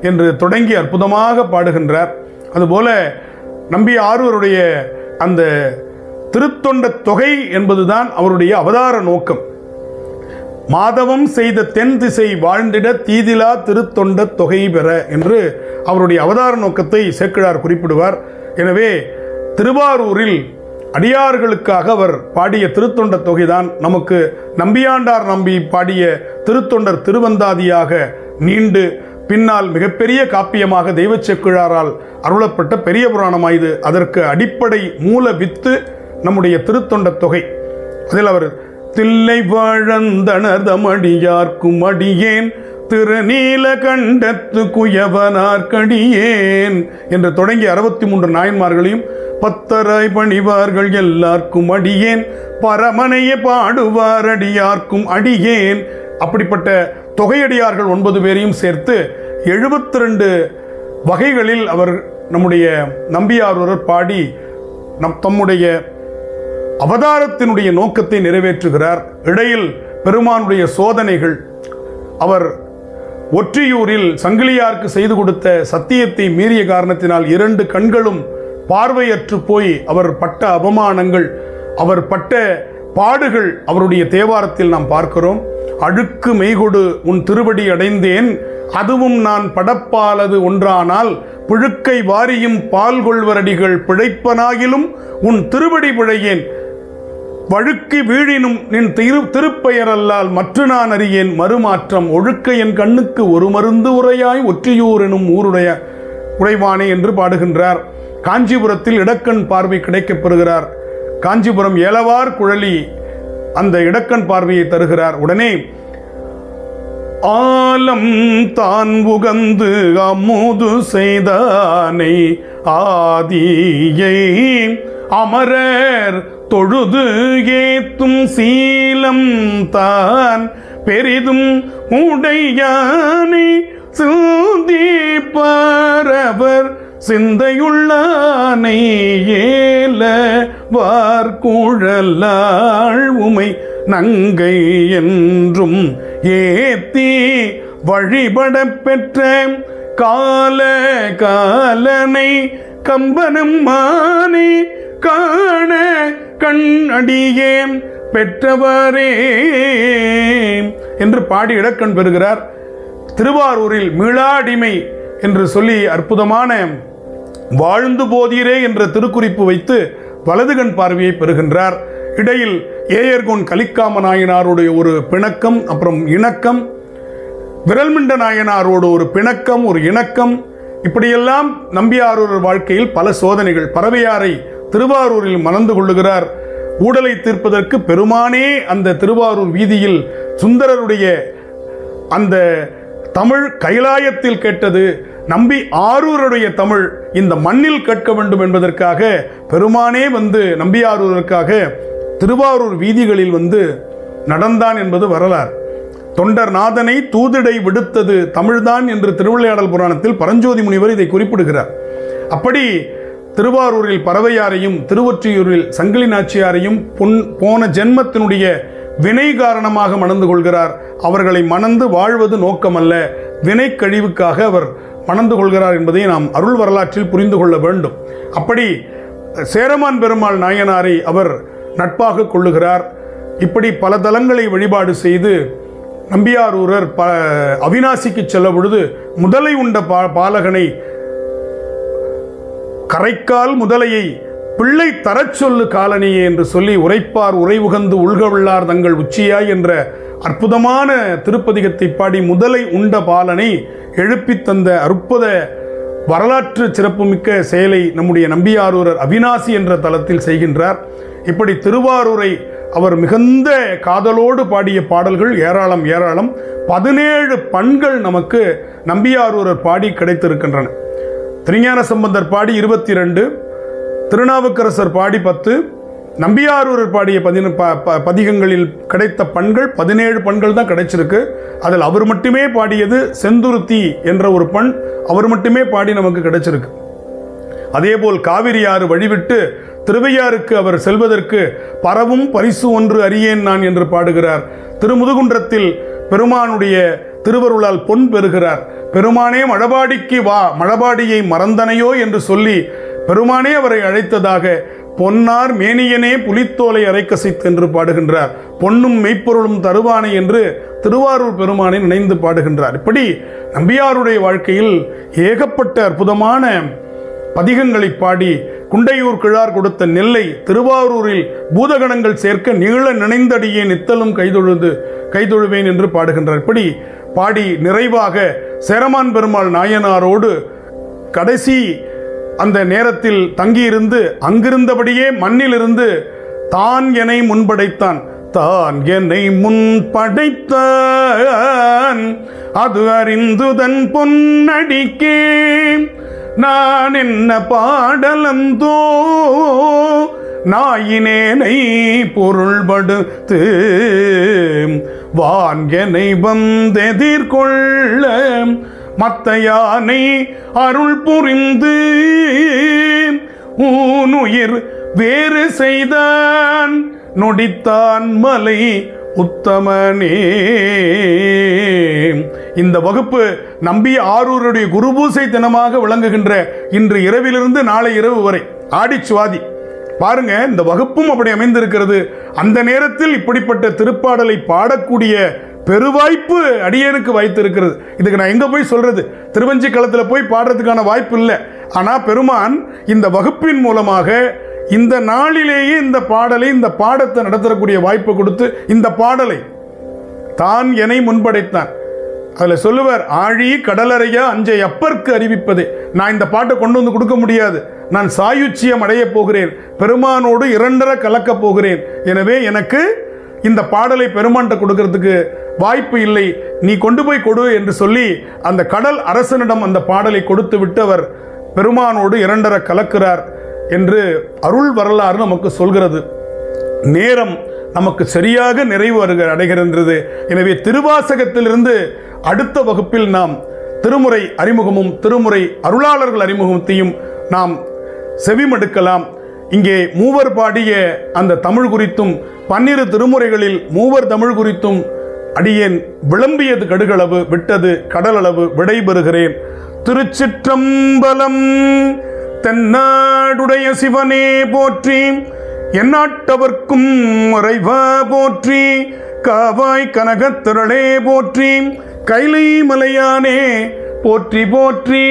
[SPEAKER 1] என்று தொடங்கி அற்புதமாக பாடுகின்றார். அதுபோல நம்பி ஆரூருடைய அந்த திருத்தொண்ட தொகை என்பதுதான் அவருடைய அவதார நோக்கம். மாதவம் செய்த தென் திசை வாழ்ந்திட தீதிலா திருத்தொண்ட தொகை பெற என்று அவருடைய அவதார நோக்கத்தை சேக்கிழார் குறிப்பிடுவார். எனவே திருவாரூரில் அடியார்களுக்காக அவர் பாடிய திருத்தொண்ட தொகைதான் நமக்கு நம்பியாண்டார் நம்பி பாடிய திருத்தொண்டர் திருவந்தாதியாக நீண்டு பின்னால் மிகப்பெரிய காப்பியமாக தெய்வ சேக்கிழாரால் அருளப்பட்ட பெரிய புராணமாயுது. அதற்கு அடிப்படை மூல வித்து நம்முடைய திருத்தொண்ட தொகை. அதில் அவர் தில்லை வாழந்தனதமடியார்க்கும் அடியேன் திருநீல கண்டத்து குயவனார்க்கடியேன் என்று தொடங்கி 63 நாயன்மார்களையும் பத்தராய் பணிவார்கள் எல்லாருக்கும் அடியேன் பரமனையே பாடுவார் அடியார்க்கும் அடியேன் அப்படிப்பட்ட தொகையடியார்கள் 9 பேரையும் சேர்த்து 72 வகைகளில் அவர் நம்முடைய நம்பியாரூரர் பாடி தம்முடைய அவதாரத்தினுடைய நோக்கத்தை நிறைவேற்றுகிறார். இடையில் பெருமானுடைய சோதனைகள், அவர் ஒற்றியூரில் சங்கிலியாருக்கு செய்து கொடுத்த சத்தியத்தை மீறிய காரணத்தினால் 2 கண்களும் பார்வையற்று போய் அவர் பட்ட அவமானங்கள், அவர் பட்ட பாடுகள் அவருடைய தேவாரத்தில் நாம் பார்க்கிறோம். அழுக்கு மெய்கொடு உன் திருவடி அடைந்தேன் அதுவும் நான் படப்பாலது ஒன்றானால் புழுக்கை வாரியும் பால் கொள்வரடிகள் பிழைப்பனாகிலும் உன் திருவடி பிழையேன் வழுக்கி வீழினும் நின் திருப்பெயரல்லால் மற்ற நான் அறியேன் மறுமாற்றம் ஒழுக்க என் கண்ணுக்கு ஒரு மருந்து உரையாய் ஒற்றியூர் எனும் ஊருடைய உறைவானே என்று பாடுகின்றார். காஞ்சிபுரத்தில் இடக்கண் பார்வை கிடைக்கப் பெறுகிறார். காஞ்சிபுரம் ஏலவார் குழலி அந்த இடக்கண் பார்வையை தருகிறார். உடனே ஆலம் தான் உகந்து அமுது செய்தானை ஆதியை அமரர் தொழுது ஏத்தும் சீலம் தான் பெரிதும் உடையானை சிந்திப்பரவர் சிந்தையுள்ளானை ஏல வார்குழலாள் உமை நங்கை என்றும் ஏத்தி வழிபட பெற்ற கால காலனை கம்பனும் மானை காண கண் அடியேன் பெற்றவரே என்று பாடி இடக்கண் பெறுகிறார். திருவாரூரில் மீளாடிமை என்று சொல்லி அற்புதமான வாழ்ந்து போதீரே என்ற திருக்குறிப்பு வைத்து வலதுகண் பார்வையை பெறுகின்றார். இடையில் ஏயர்கோன் கலிக்காம நாயனாருடைய ஒரு பிணக்கம், அப்புறம் இணக்கம், விரல்மிண்ட நாயனாரோடு ஒரு பிணக்கம், ஒரு இணக்கம், இப்படியெல்லாம் நம்பியாரூரர் வாழ்க்கையில் பல சோதனைகள். பறவையாரை திருவாரூரில் மணந்து கொள்ளுகிறார். ஊடலை தீர்ப்பதற்கு பெருமானே அந்த திருவாரூர் வீதியில் சுந்தரருடைய அந்த தமிழ் கைலாயத்தில் கேட்டது, நம்பி ஆரூருடைய தமிழ் இந்த மண்ணில் கேட்க வேண்டும் என்பதற்காக பெருமானே வந்து நம்பியாரூருக்காக திருவாரூர் வீதிகளில் வந்து நடந்தான் என்பது வரலாறு. தொண்டர் நாதனை தூதிடை விடுத்தது தமிழ்தான் என்று திருவிளையாடல் புராணத்தில் பரஞ்சோதி முனிவர் இதை குறிப்பிடுகிறார். அப்படி திருவாரூரில் பறவையாரையும் திருவொற்றியூரில் சங்கிலி நாச்சியாரையும் போன ஜென்மத்தினுடைய வினை காரணமாக மணந்து கொள்கிறார். அவர்களை மணந்து வாழ்வது நோக்கமல்ல, வினை கழிவுக்காக அவர் மணந்து கொள்கிறார் என்பதை நாம் அருள் வரலாற்றில் புரிந்து கொள்ள வேண்டும். அப்படி சேரமான் பெருமாள் நாயனாரை அவர் நட்பாக கொள்ளுகிறார். இப்படி பல தலங்களை வழிபாடு செய்து நம்பியாரூரர் அவிநாசிக்கு செல்ல பொழுது முதலை உண்ட பாலகனை, கரைக்கால் முதலையை பிள்ளை தரச் சொல்லு காலனியே என்று சொல்லி உரைப்பார் உரை உகந்து உள்கவில்லார் தங்கள் உச்சியாய் என்ற அற்புதமான திருப்பதிகத்தை பாடி முதலை உண்ட பாலனை எழுப்பி தந்த அற்புத வரலாற்று சிறப்புமிக்க செயலை நம்முடைய நம்பியாரூரர் அவிநாசி என்ற தலத்தில் செய்கின்றார். இப்படி திருவாரூரை அவர் மிகுந்த காதலோடு பாடிய பாடல்கள் ஏராளம் ஏராளம். 17 பண்கள் நமக்கு நம்பியாரூரர் பாடி கிடைத்திருக்கின்றன. திருஞான சம்பந்தர் பாடி 22, திருநாவுக்கரசர் பாடி 10, நம்பியாரூரர் பாடிய பதிகங்களில் கிடைத்த பண்கள் 17 பண்கள் தான் கிடைச்சிருக்கு. அதில் அவர் மட்டுமே பாடியது செந்துருத்தி என்ற ஒரு பண், அவர் மட்டுமே பாடி நமக்கு கிடைச்சிருக்கு. அதேபோல் காவிரியாறு வழிவிட்டு திருவையாருக்கு அவர் செல்வதற்கு பரவும் பரிசு ஒன்று அறியேன் நான் என்று பாடுகிறார். திருமுதுகுன்றத்தில் பெருமானுடைய திருவருளால் பொன் பெறுகிறார். பெருமானே மழபாடிக்கு வா, மழபாடியை மறந்தனையோ என்று சொல்லி பெருமானே அவரை அழைத்ததாக பொன்னார் மேனியனே புலித்தோலை அரைக்கசித்து என்று பாடுகின்றார். பொன்னும் மெய்ப்பொருளும் தருவானை என்று திருவாரூர் பெருமானை நினைந்து பாடுகின்றார். இப்படி நம்பியாருடைய வாழ்க்கையில் ஏகப்பட்ட அற்புதமான பதிகங்களை பாடி குண்டையூர் கிழார் கொடுத்த நெல்லை திருவாரூரில் பூதகணங்கள் சேர்க்க நீள நினைந்தடியே நித்தலும் கைதொழுவேன் என்று பாடுகின்றார். இப்படி பாடி நிறைவாக சேரமான் பெருமாள் நாயனாரோடு கடைசி அந்த நேரத்தில் தங்கியிருந்து அங்கிருந்தபடியே மண்ணிலிருந்து தான் என்னை முன்படைத்தான், தான் என்னை முன்படைத்தான் அது அறிந்துதன் பொன்னடிக்கே நான் என்ன பாடலந்தோ நாயினேனை பொருள்படுத்து வான்கனை வந்தெதிர்கொள்ள மத்த யானை அருள் புரிந்து ஊனுயிர் வேறு செய்தான் நொடித்தான் மலை உத்தமனே. இந்த வகுப்பு நம்பி ஆரூருடைய குருபூசை தினமாக விளங்குகின்ற இன்று இரவிலிருந்து நாளை இரவு வரை ஆடிச்சுவாதி பாருங்க. இந்த வகுப்பும் அப்படி அமைந்திருக்கிறது. அந்த நேரத்தில் இப்படிப்பட்ட திருப்பாடலை பாடக்கூடிய பெருவாய்ப்பு அடியேனுக்கு வாய்த்திருக்கிறது. இதுக்கு நான் எங்க போய் சொல்றது? திருவஞ்சி களத்தில் போய் பாடுறதுக்கான வாய்ப்பு இல்லை. ஆனா பெருமான் இந்த வகுப்பின் மூலமாக இந்த நாளிலேயே இந்த பாடலை, இந்த பாடத்தை நடத்தக்கூடிய வாய்ப்பு கொடுத்து இந்த பாடலை தான் என்னை முன்படைத்தான். அதுல சொல்லுவார், ஆழி கடலறையா அஞ்சை அப்பற்கு அறிவிப்பதே. நான் இந்த பாட்டை கொண்டு வந்து கொடுக்க முடியாது. நான் சாயுச்சியம் அடைய போகிறேன், பெருமானோடு இரண்டரை கலக்க போகிறேன். எனவே எனக்கு இந்த பாடலை பெருமான்கிட்ட கொடுக்கறதுக்கு வாய்ப்பு இல்லை, நீ கொண்டு போய் கொடு என்று சொல்லி அந்த கடல் அரசனிடம் அந்த பாடலை கொடுத்து விட்டவர் பெருமானோடு இரண்டர கலக்கிறார் என்று அருள் வரலாறு நமக்கு சொல்கிறது. நேரம் நமக்கு சரியாக நிறைவு அடைகிறது. எனவே திருவாசகத்திலிருந்து அடுத்த வகுப்பில் நாம் திருமுறை அறிமுகமும் திருமுறை அருளாளர்கள் அறிமுகத்தையும் நாம் செவிமடுக்கலாம். இங்கே மூவர் பாடிய அந்த தமிழ் குறித்தும் 12 திருமுறைகளில் மூவர் தமிழ் குறித்தும் அடியேன் விளம்பியது கடுகளவு, விட்டது கடலளவு. விடைபெறுகிறேன். திருச்சிற்றம்பலம். தென்னாடுடைய சிவனே போற்றி, எந்நாட்டவர்க்கும் இறைவா போற்றி, காவாய் கனகத்திரளே போற்றி, கைலை மலையானே போற்றி போற்றி.